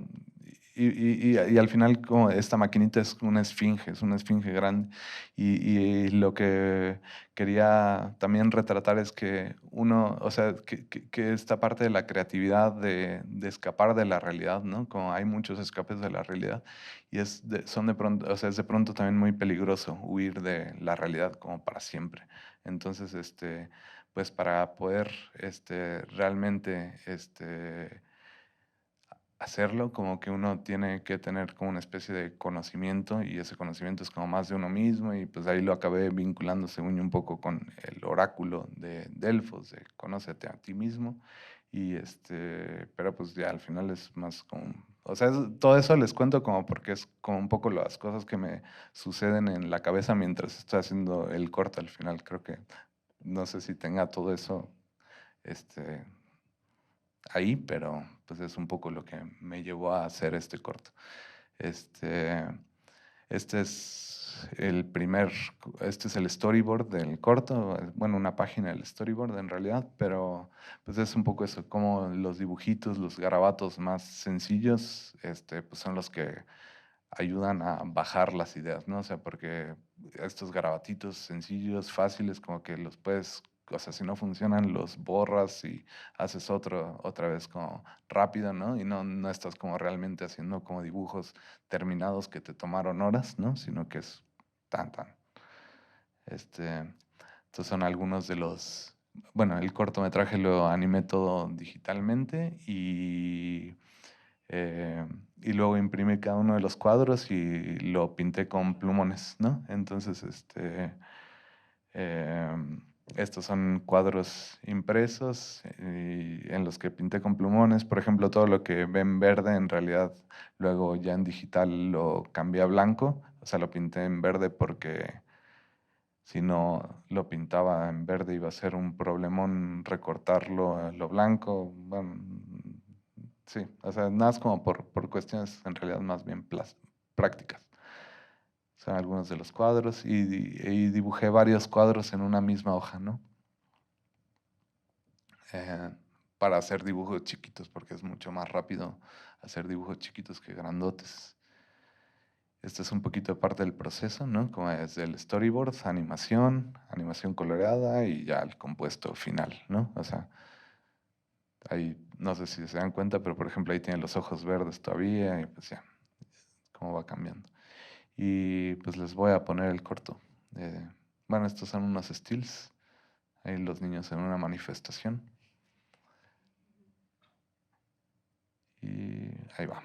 Speaker 2: y al final como esta maquinita es una esfinge grande. Y lo que quería también retratar es que uno, o sea, que esta parte de la creatividad de escapar de la realidad, ¿no? Como hay muchos escapes de la realidad y son de pronto, o sea, es de pronto también muy peligroso huir de la realidad como para siempre. Entonces, pues para poder, realmente, hacerlo, como que uno tiene que tener como una especie de conocimiento y ese conocimiento es como más de uno mismo y pues ahí lo acabé vinculando según yo un poco con el oráculo de Delfos, de conócete a ti mismo y pero pues ya al final es más como O sea, todo eso les cuento como porque es como un poco las cosas que me suceden en la cabeza mientras estoy haciendo el corto al final. Creo que no sé si tenga todo eso este, ahí, pero pues es un poco lo que me llevó a hacer este corto. Este, este es este es el storyboard del corto, bueno, una página del storyboard en realidad, pero pues es un poco eso, como los dibujitos, los garabatos más sencillos, pues son los que ayudan a bajar las ideas, ¿no? O sea, porque estos garabatitos sencillos, fáciles, como que los puedes, o sea, si no funcionan, los borras y haces otro otra vez como rápido, ¿no? Y no estás como realmente haciendo como dibujos terminados que te tomaron horas, ¿no? Sino que es tan, tan. Estos son algunos de los, bueno, el cortometraje lo animé todo digitalmente y luego imprimí cada uno de los cuadros y lo pinté con plumones, ¿no? Entonces, estos son cuadros impresos y en los que pinté con plumones. Por ejemplo, todo lo que ven verde, en realidad, luego ya en digital lo cambié a blanco. O sea, lo pinté en verde porque si no lo pintaba en verde iba a ser un problemón recortarlo a lo blanco. Bueno, sí, o sea, nada más como por cuestiones en realidad más bien prácticas. Son algunos de los cuadros y dibujé varios cuadros en una misma hoja, ¿no? Eh, para hacer dibujos chiquitos, porque es mucho más rápido hacer dibujos chiquitos que grandotes. Esto es un poquito parte del proceso, ¿no? Como es el storyboard, animación coloreada y ya el compuesto final, ¿no? O sea, ahí no sé si se dan cuenta, pero por ejemplo ahí tienen los ojos verdes todavía y pues ya, cómo va cambiando. Y pues les voy a poner el corto. Eh, bueno, estos son unos stills, ahí los niños en una manifestación. Y ahí va.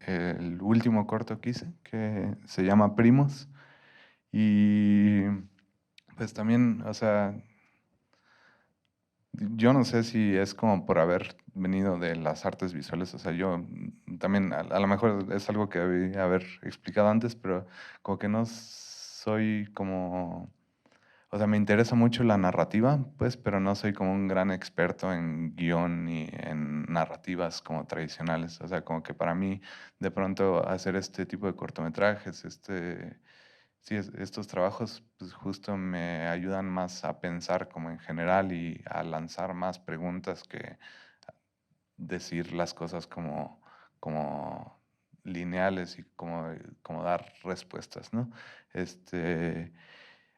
Speaker 2: el último corto que hice, que se llama Primos. Y pues también, o sea, yo no sé si es como por haber venido de las artes visuales, o sea, yo también, a lo mejor es algo que debí haber explicado antes, pero como que no soy como, o sea, me interesa mucho la narrativa, pues, pero no soy como un gran experto en guión ni en narrativas como tradicionales, o sea, como que para mí, de pronto, hacer este tipo de cortometrajes, sí, estos trabajos pues justo me ayudan más a pensar como en general y a lanzar más preguntas que decir las cosas como lineales y como dar respuestas, ¿no? Este,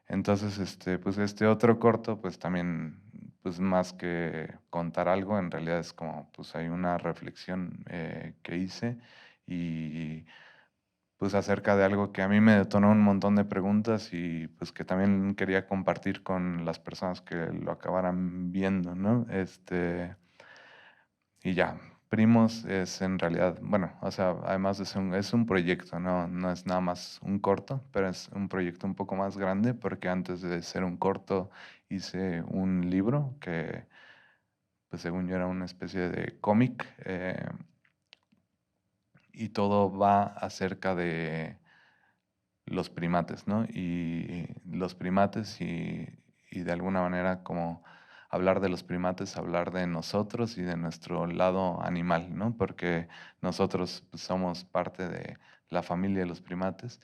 Speaker 2: entonces, pues este otro corto, pues también, pues más que contar algo, en realidad es como, pues hay una reflexión que hice y pues acerca de algo que a mí me detonó un montón de preguntas y pues que también quería compartir con las personas que lo acabaran viendo, ¿no? Y ya, Primos es en realidad, bueno, o sea, además es un proyecto, ¿no? No es nada más un corto, pero es un proyecto un poco más grande porque antes de ser un corto hice un libro que, pues según yo era una especie de cómic y todo va acerca de los primates, ¿no? Y los primates y de alguna manera como hablar de los primates, hablar de nosotros y de nuestro lado animal, ¿no? Porque nosotros pues, somos parte de la familia de los primates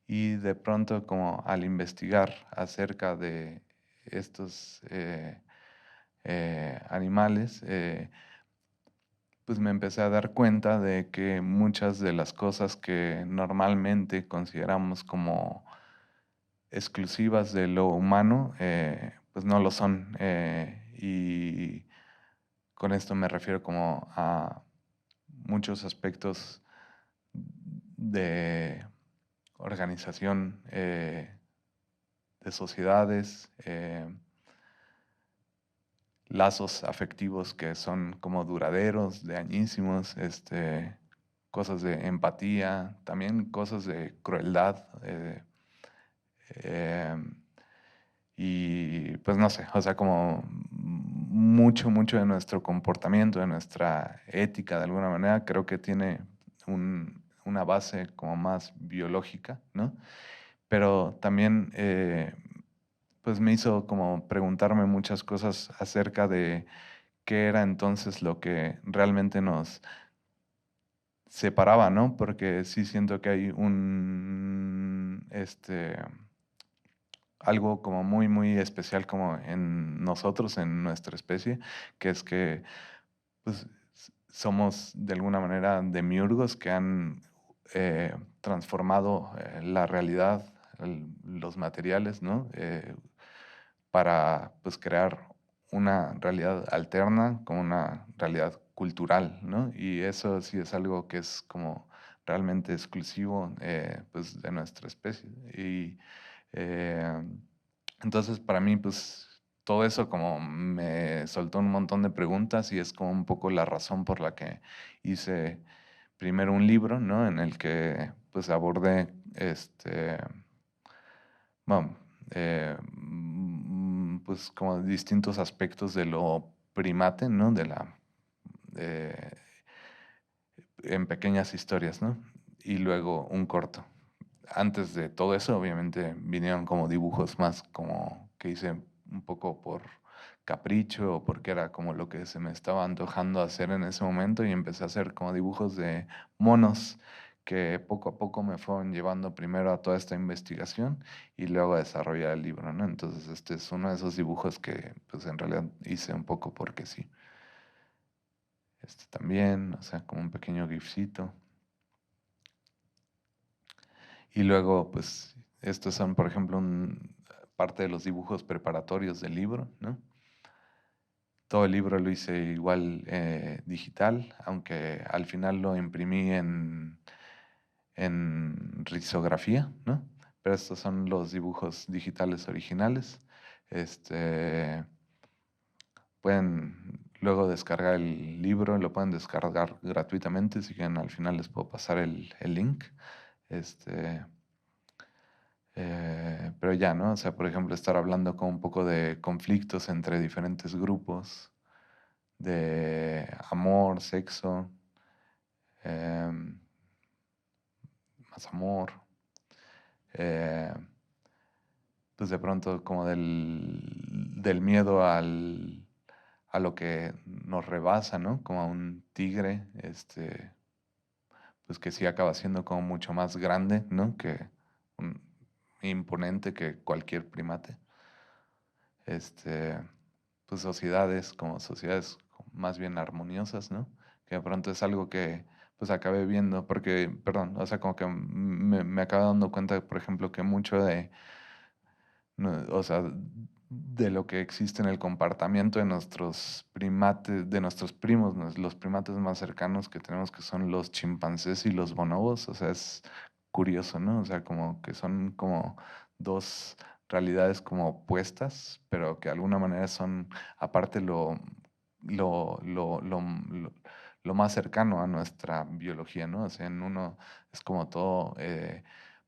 Speaker 2: y de pronto como al investigar acerca de estos animales, pues me empecé a dar cuenta de que muchas de las cosas que normalmente consideramos como exclusivas de lo humano, pues no lo son. Y con esto me refiero como a muchos aspectos de organización de sociedades, lazos afectivos que son como duraderos, de añísimos, cosas de empatía, también cosas de crueldad. Em, y pues no sé, o sea, como mucho de nuestro comportamiento, de nuestra ética de alguna manera, creo que tiene una base como más biológica, ¿no? Pero también pues me hizo como preguntarme muchas cosas acerca de qué era entonces lo que realmente nos separaba, ¿no? Porque sí siento que hay algo como muy especial como en nosotros, en nuestra especie, que es que pues, somos de alguna manera demiurgos que han transformado la realidad, los materiales, ¿no? Para pues crear una realidad alterna como una realidad cultural, ¿no? Y eso sí es algo que es como realmente exclusivo pues de nuestra especie. Y eh, entonces para mí pues todo eso como me soltó un montón de preguntas y es como un poco la razón por la que hice primero un libro, ¿no? En el que pues abordé bueno, pues como distintos aspectos de lo primate, ¿no? Eh, en pequeñas historias, ¿no? Y luego un corto. Antes de todo eso, obviamente, vinieron como dibujos más como que hice un poco por capricho o porque era como lo que se me estaba antojando hacer en ese momento y empecé a hacer como dibujos de monos que poco a poco me fueron llevando primero a toda esta investigación y luego a desarrollar el libro, ¿no? Entonces este es uno de esos dibujos que pues en realidad hice un poco porque sí. Este también, o sea, como un pequeño gifcito. Y luego, pues, estos son, por ejemplo, parte de los dibujos preparatorios del libro, ¿no? Todo el libro lo hice igual digital, aunque al final lo imprimí en risografía, ¿no? Pero estos son los dibujos digitales originales. Este, luego descargar el libro, lo pueden descargar gratuitamente, si quieren al final les puedo pasar el link. Este, pero ya, ¿no? O sea, por ejemplo, estar hablando con un poco de conflictos entre diferentes grupos, de amor, sexo, em, más amor, eh, pues de pronto como del miedo a lo que nos rebasa, ¿no? Como a un tigre, pues que sí acaba siendo como mucho más grande, ¿no? Que un- imponente que cualquier primate. Este, pues sociedades como sociedades más bien armoniosas, ¿no? Que de pronto es algo que pues acabé viendo, porque, perdón, o sea, como que me acabo dando cuenta, por ejemplo, que mucho de, o sea, de lo que existe en el comportamiento de nuestros primates, de nuestros primos, los primates más cercanos que tenemos, que son los chimpancés y los bonobos, o sea, es curioso, ¿no? O sea, como que son como dos realidades como opuestas, pero que de alguna manera son, aparte, lo, lo, lo, lo- lo más cercano a nuestra biología, ¿no? O sea, en uno es como todo,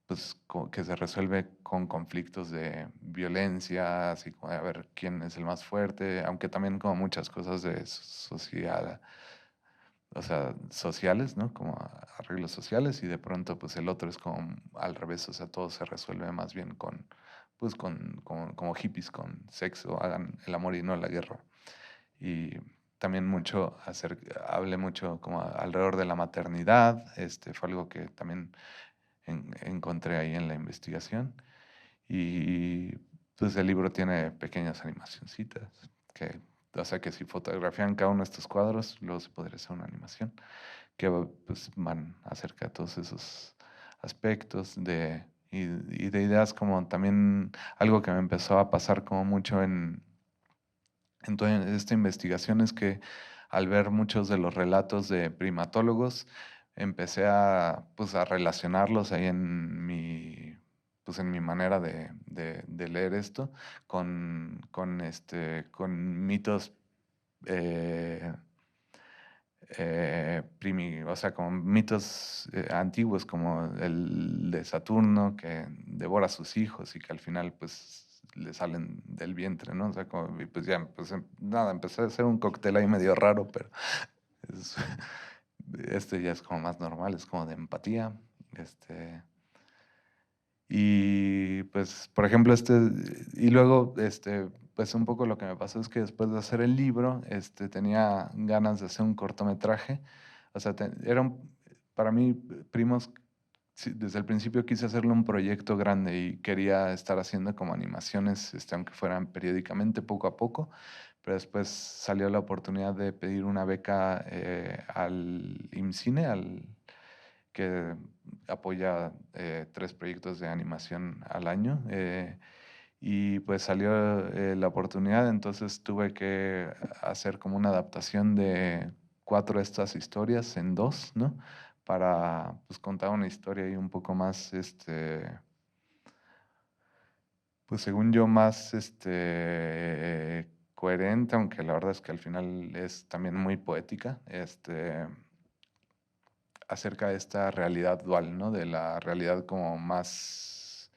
Speaker 2: pues que se resuelve con conflictos de violencia, así como de a ver quién es el más fuerte, aunque también como muchas cosas de sociedad, o sea, sociales, ¿no? Como arreglos sociales y de pronto pues el otro es como al revés, o sea, todo se resuelve más bien con, pues como hippies, con sexo, hagan el amor y no la guerra. Y también hablé mucho como alrededor de la maternidad, fue algo que también encontré ahí en la investigación. Y pues el libro tiene pequeñas animacioncitas, que, o sea que si fotografían cada uno de estos cuadros, luego se podría hacer una animación, que pues van acerca de todos esos aspectos y de ideas, como también algo que me empezó a pasar como mucho en toda esta investigación es que al ver muchos de los relatos de primatólogos, empecé pues, a relacionarlos ahí pues, en mi manera de leer esto con mitos, eh, o sea, con mitos antiguos como el de Saturno que devora a sus hijos y que al final pues le salen del vientre, ¿no? O sea, y pues ya, pues nada, empecé a hacer un cóctel ahí medio raro, pero es- este ya es como más normal, es como de empatía, y pues, por ejemplo, y luego, pues un poco lo que me pasó es que después de hacer el libro, tenía ganas de hacer un cortometraje. O sea, para mí, Primos, sí, desde el principio quise hacerlo un proyecto grande y quería estar haciendo como animaciones, aunque fueran periódicamente, poco a poco. Pero después salió la oportunidad de pedir una beca al IMCINE, que apoya 3 proyectos de animación al año. Y pues salió la oportunidad, entonces tuve que hacer como una adaptación de 4 de estas historias en 2, ¿no? Para pues contar una historia ahí un poco más, pues según yo, más coherente, aunque la verdad es que al final es también muy poética, acerca de esta realidad dual, ¿no? De la realidad como más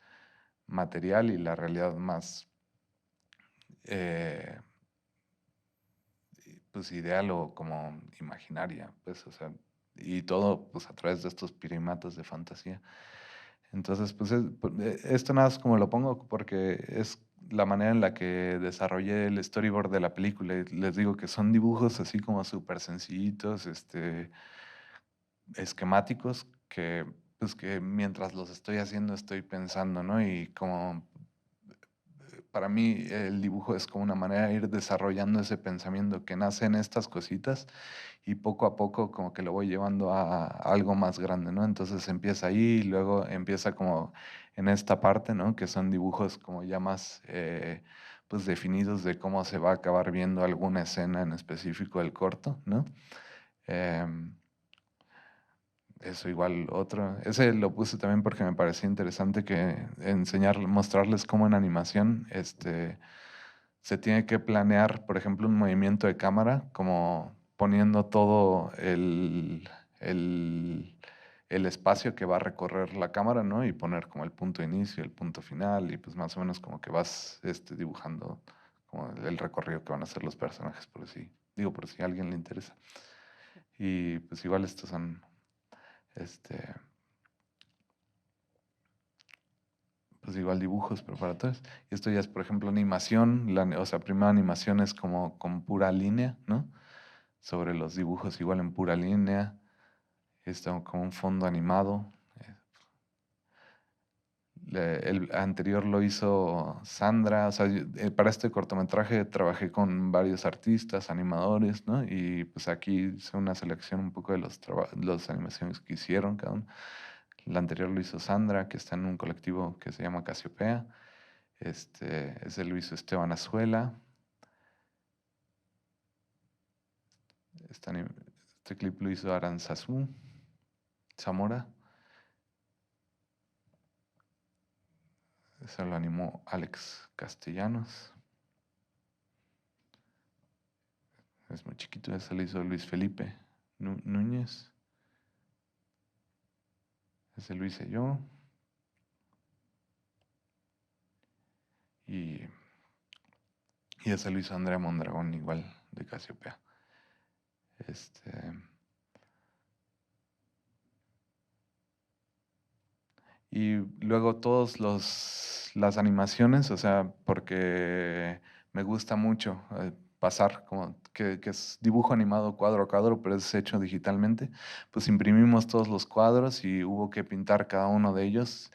Speaker 2: material y la realidad más, eh, pues, ideal o como imaginaria, pues, o sea, y todo, pues, a través de estos primatas de fantasía. Entonces, pues, esto nada más como lo pongo porque es la manera en la que desarrollé el storyboard de la película. Y les digo que son dibujos así como súper sencillitos, esquemáticos que, pues que mientras los estoy haciendo estoy pensando, ¿no? Y como para mí el dibujo es como una manera de ir desarrollando ese pensamiento que nace en estas cositas y poco a poco como que lo voy llevando a algo más grande, ¿no? Entonces empieza ahí y luego empieza como en esta parte, ¿no? Que son dibujos como ya más pues definidos de cómo se va a acabar viendo alguna escena en específico del corto, ¿no? Em, Eso igual otro. Ese lo puse también porque me parecía interesante que mostrarles cómo en animación, se tiene que planear, por ejemplo, un movimiento de cámara, como poniendo todo el espacio que va a recorrer la cámara, ¿no? Y poner como el punto de inicio, el punto final, y pues más o menos como que vas dibujando como el recorrido que van a hacer los personajes, por si a alguien le interesa. Y pues igual estos son, este, pues igual dibujos preparatorios. Y esto ya es, por ejemplo, animación, o sea, primera animación es como con pura línea, ¿no? Sobre los dibujos igual en pura línea. Esto como un fondo animado. El anterior lo hizo Sandra, o sea, para este cortometraje trabajé con varios artistas, animadores, ¿no? Y pues aquí hice una selección un poco de las animaciones que hicieron cada uno. El anterior lo hizo Sandra, que está en un colectivo que se llama Casiopea. Ese lo hizo Esteban Azuela. Este clip lo hizo Aranzazú Zamora. Ese lo animó Alex Castellanos. Es muy chiquito. Ese lo hizo Luis Felipe Núñez. Ese lo hice yo. Y ese lo hizo Andrea Mondragón, igual de Casiopea. Y luego las animaciones, o sea, porque me gusta mucho pasar como que es dibujo animado cuadro a cuadro, pero es hecho digitalmente, pues imprimimos todos los cuadros y hubo que pintar cada uno de ellos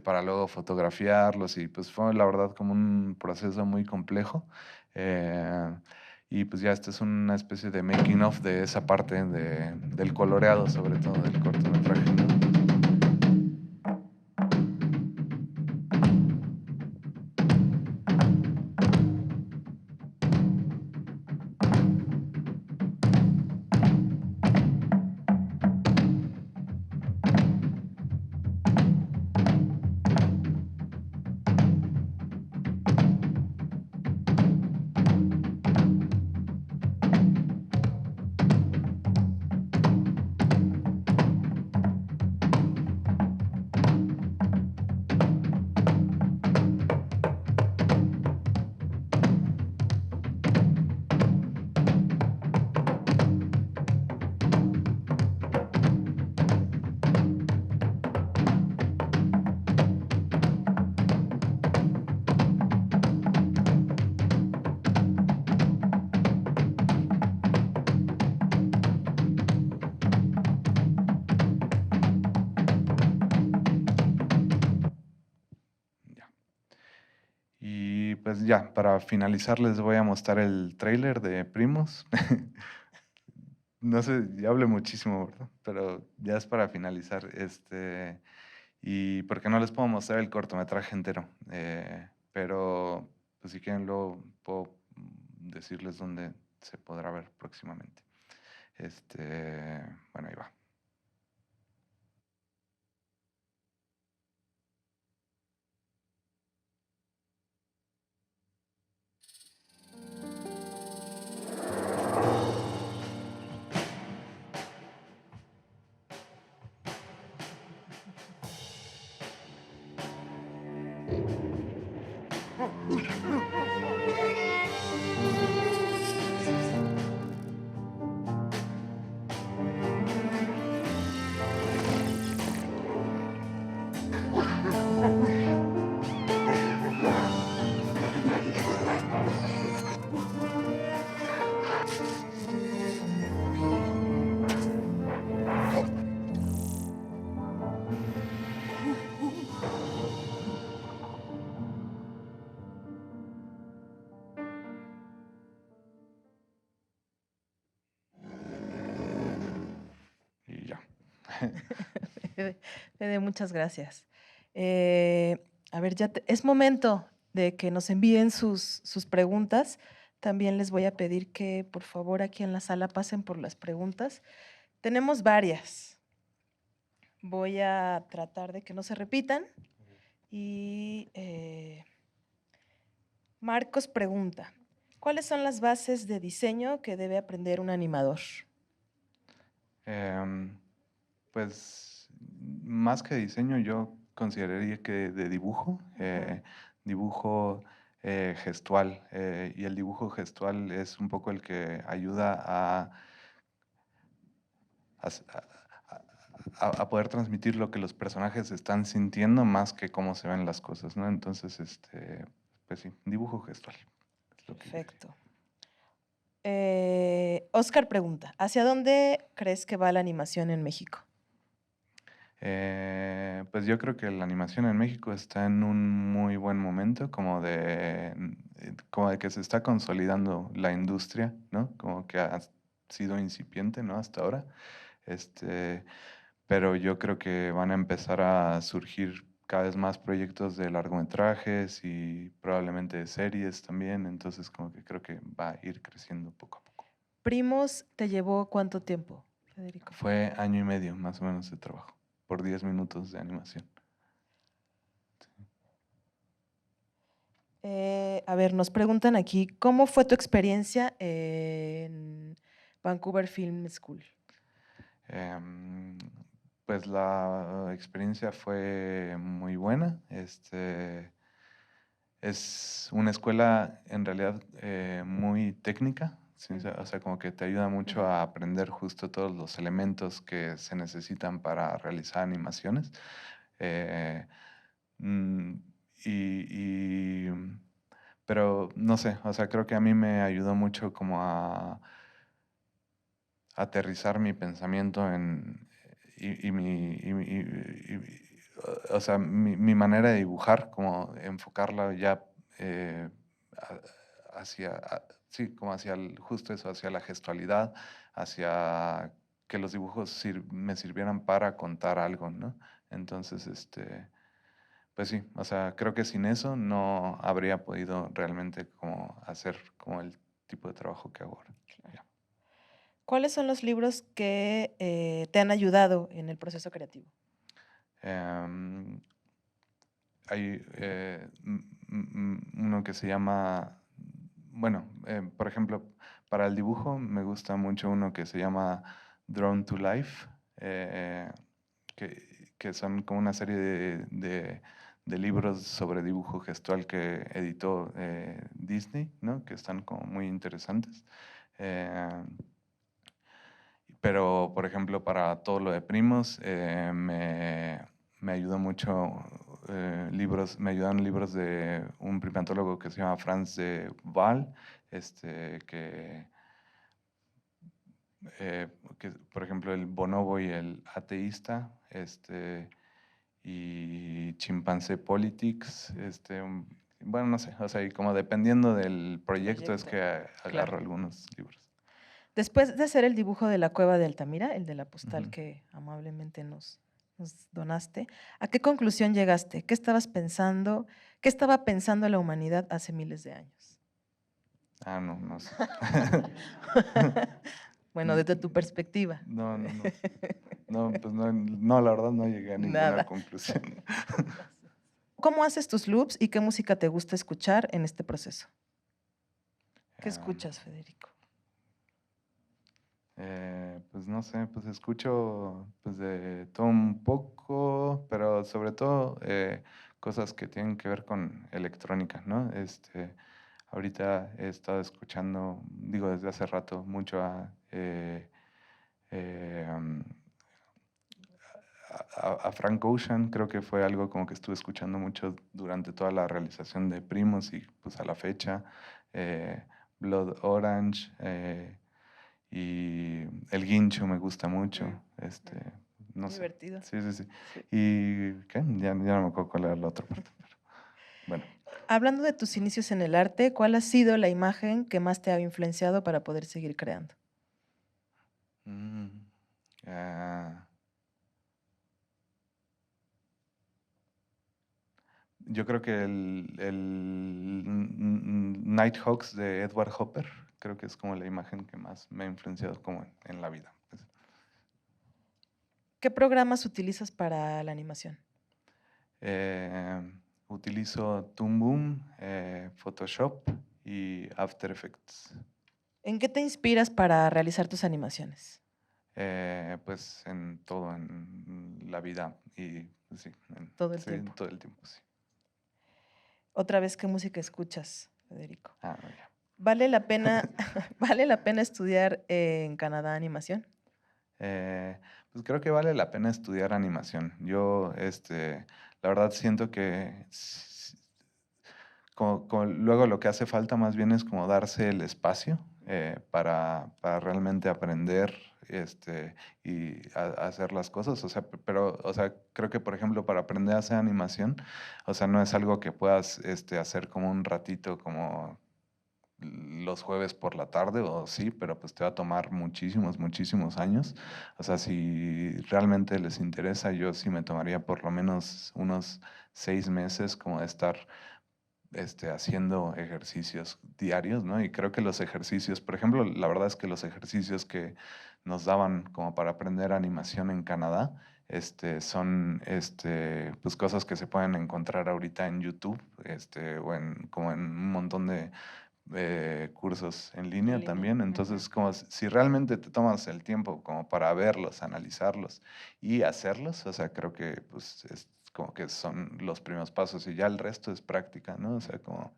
Speaker 2: para luego fotografiarlos y pues fue la verdad como un proceso muy complejo. eh, y pues ya esta es una especie de making of de esa parte del coloreado, sobre todo del cortometraje, ¿no? Ya. Y pues ya, para finalizar les voy a mostrar el tráiler de Primos. No sé, ya hablé muchísimo, ¿verdad? Pero ya es para finalizar. Y porque no les puedo mostrar el cortometraje entero. Pero pues si quieren luego puedo decirles dónde se podrá ver próximamente. Bueno, ahí va. Y ya.
Speaker 1: Fede, muchas gracias. A ver, es momento de que nos envíen sus preguntas. También les voy a pedir que por favor aquí en la sala pasen por las preguntas. Tenemos varias. Voy a tratar de que no se repitan y Marcos pregunta, ¿cuáles son las bases de diseño que debe aprender un animador?
Speaker 2: Em, pues más que diseño, yo consideraría que de dibujo, dibujo gestual. Y el dibujo gestual es un poco el que ayuda a s- a poder transmitir lo que los personajes están sintiendo más que cómo se ven las cosas, ¿no? Entonces, pues sí, dibujo gestual es lo que yo diría.
Speaker 1: Perfecto. Oscar pregunta, ¿hacia dónde crees que va la animación en México?
Speaker 2: Pues yo creo que la animación en México está en un muy buen momento, como de que se está consolidando la industria, ¿no? Como que ha sido incipiente, ¿no? Hasta ahora. Este, pero yo creo que van a empezar a surgir cada vez más proyectos de largometrajes y probablemente de series también, entonces como que creo que va a ir creciendo poco a poco.
Speaker 1: Primos, ¿te llevó cuánto tiempo, Federico?
Speaker 2: Fue año y medio más o menos de trabajo, por 10 minutos de animación.
Speaker 1: A ver, nos preguntan aquí, ¿cómo fue tu experiencia en Vancouver Film School?
Speaker 2: Em, pues la experiencia fue muy buena. Es una escuela en realidad muy técnica, ¿sí? O sea, como que te ayuda mucho
Speaker 1: Ujú.
Speaker 2: a aprender justo todos los elementos que se necesitan para realizar animaciones. Eh, mm, y, pero no sé, o sea, creo que a mí me ayudó mucho como a aterrizar mi pensamiento o sea, mi manera de dibujar, como enfocarla ya eh, hacia, sí, como hacia justo eso, hacia la gestualidad, hacia que los dibujos me sirvieran para contar algo, ¿no? Entonces, pues sí, o sea, creo que sin eso no habría podido realmente como hacer como el tipo de trabajo que hago ahora.
Speaker 1: Claro.
Speaker 2: Ya.
Speaker 1: ¿Cuáles son los libros que te han ayudado en el proceso creativo?
Speaker 2: Em, Hay uno que se llama, bueno, por ejemplo, para el dibujo me gusta mucho uno que se llama Drawn to Life, que son como una serie de libros sobre dibujo gestual que editó Disney, ¿no? Que están como muy interesantes. Eh, pero, por ejemplo, para todo lo de primos, me ayudó mucho me ayudaron libros de un primatólogo que se llama Franz de Waal, este, que, por ejemplo, el bonobo y el ateísta, y Chimpancé Politics, bueno, no sé, o sea, y como dependiendo del proyecto es
Speaker 1: Proyecto.
Speaker 2: que
Speaker 1: Claro.
Speaker 2: agarro algunos libros.
Speaker 1: Después de hacer el dibujo de la cueva de Altamira, el de la postal
Speaker 2: Ujú.
Speaker 1: que amablemente nos donaste, ¿a qué conclusión llegaste? ¿Qué estabas pensando? ¿Qué estaba pensando la humanidad hace miles de años?
Speaker 2: Ah, no, no sé.
Speaker 1: Bueno,
Speaker 2: Ni-
Speaker 1: desde tu perspectiva.
Speaker 2: No, no, no. No, pues no, no, la verdad no llegué a ninguna
Speaker 1: Nada.
Speaker 2: conclusión.
Speaker 1: ¿Cómo haces tus loops y qué música te gusta escuchar en este proceso? ¿Qué
Speaker 2: Em,
Speaker 1: escuchas, Federico?
Speaker 2: pues no sé, pues escucho pues de todo un poco, pero sobre todo cosas que tienen que ver con electrónica, ¿no? Ahorita he estado escuchando, digo desde hace rato, mucho eh, um, a Frank Ocean, creo que fue algo como que estuve escuchando mucho durante toda la realización de Primos y pues a la fecha. eh, Blood Orange y El Guincho me gusta mucho. No sé.
Speaker 1: Divertido.
Speaker 2: Sí, sí, sí.
Speaker 1: Sí.
Speaker 2: ¿Y qué? Ya no me acuerdo cuál era la otra parte, pero bueno.
Speaker 1: Hablando de tus inicios en el arte, ¿cuál ha sido la imagen que más te ha influenciado para poder seguir creando?
Speaker 2: Mm, ah, yo creo que el Nighthawks de Edward Hopper, creo que es como la imagen que más me ha influenciado como en la vida. Pues.
Speaker 1: ¿Qué programas utilizas para la animación?
Speaker 2: Eh, Utilizo Toon Boom, Photoshop y After Effects.
Speaker 1: ¿En qué te inspiras para realizar tus animaciones?
Speaker 2: Pues en todo, en la vida y pues, sí,
Speaker 1: Todo el
Speaker 2: sí,
Speaker 1: tiempo.
Speaker 2: todo el tiempo, sí.
Speaker 1: Otra vez, ¿qué música escuchas, Federico?
Speaker 2: No, ya.
Speaker 1: ¿Vale la pena, ¿vale la pena estudiar en Canadá animación?
Speaker 2: Pues creo que vale la pena estudiar animación. Yo, la verdad siento que luego lo que hace falta más bien es como darse el espacio para realmente aprender y hacer las cosas. O sea, pero, o sea, creo que, por ejemplo, para aprender a hacer animación, o sea, no es algo que puedas hacer como un ratito, como los jueves por la tarde, o sí, pero pues te va a tomar muchísimos, muchísimos años. O sea, si realmente les interesa, yo sí me tomaría por lo menos unos 6 meses como de estar haciendo ejercicios diarios, ¿no? Y creo que los ejercicios, por ejemplo, la verdad es que los ejercicios que nos daban como para aprender animación en Canadá, son pues cosas que se pueden encontrar ahorita en YouTube, o como en un montón de cursos en
Speaker 1: En
Speaker 2: línea
Speaker 1: línea.
Speaker 2: también.
Speaker 1: Ujú.
Speaker 2: Entonces, como si realmente te tomas el tiempo como para verlos, analizarlos y hacerlos, o sea, creo que pues es como que son los primeros pasos y ya el resto es práctica, ¿no? O sea, como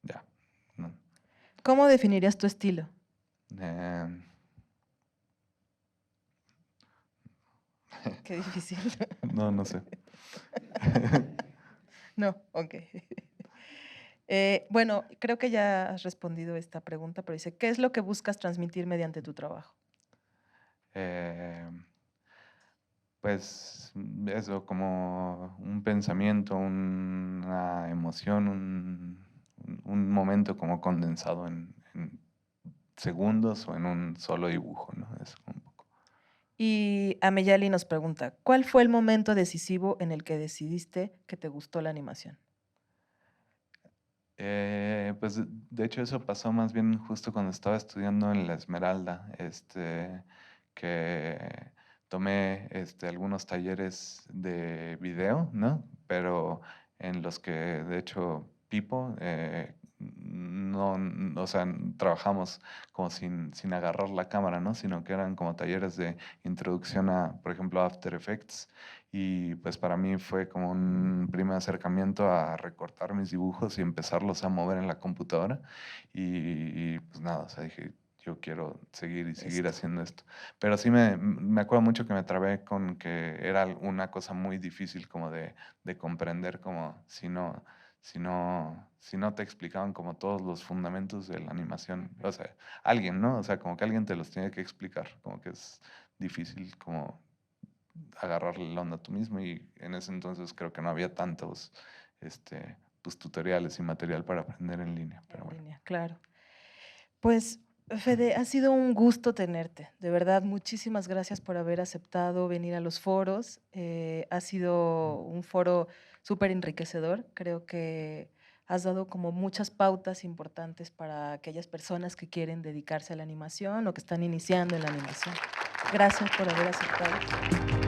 Speaker 2: ya. ¿No?
Speaker 1: ¿Cómo definirías tu estilo?
Speaker 2: Eh,
Speaker 1: Qué difícil.
Speaker 2: no, no sé.
Speaker 1: No, ok. Bueno, creo que ya has respondido esta pregunta, pero dice, ¿qué es lo que buscas transmitir mediante tu trabajo?
Speaker 2: Eh, pues eso, como un pensamiento, una emoción, un momento como condensado en segundos o en un solo dibujo, ¿no? Es un poco.
Speaker 1: Y Ameyali nos pregunta, ¿cuál fue el momento decisivo en el que decidiste que te gustó la animación?
Speaker 2: Pues de hecho eso pasó más bien justo cuando estaba estudiando en la Esmeralda, que tomé algunos talleres de video, ¿no? Pero en los que de hecho Pipo, no, o sea, trabajamos como sin agarrar la cámara, ¿no? Sino que eran como talleres de introducción a, por ejemplo, After Effects. Y pues para mí fue como un primer acercamiento a recortar mis dibujos y empezarlos a mover en la computadora. Y pues nada, o sea, dije, yo quiero seguir y seguir
Speaker 1: Esto.
Speaker 2: haciendo esto. Pero sí me acuerdo mucho que me trabé con que era una cosa muy difícil como de comprender, como si no te explicaban como todos los fundamentos de la animación. O sea, alguien, ¿no? O sea, como que alguien te los tiene que explicar, como que es difícil como agarrarle la onda tú mismo y en ese entonces creo que no había tantos pues, tutoriales y material para aprender en línea, pero
Speaker 1: En
Speaker 2: bueno.
Speaker 1: línea, claro. Pues, Fede, ha sido un gusto tenerte. De verdad, muchísimas gracias por haber aceptado venir a los foros. Ha sido un foro súper enriquecedor. Creo que has dado como muchas pautas importantes para aquellas personas que quieren dedicarse a la animación o que están iniciando en la animación. Gracias por haber aceptado.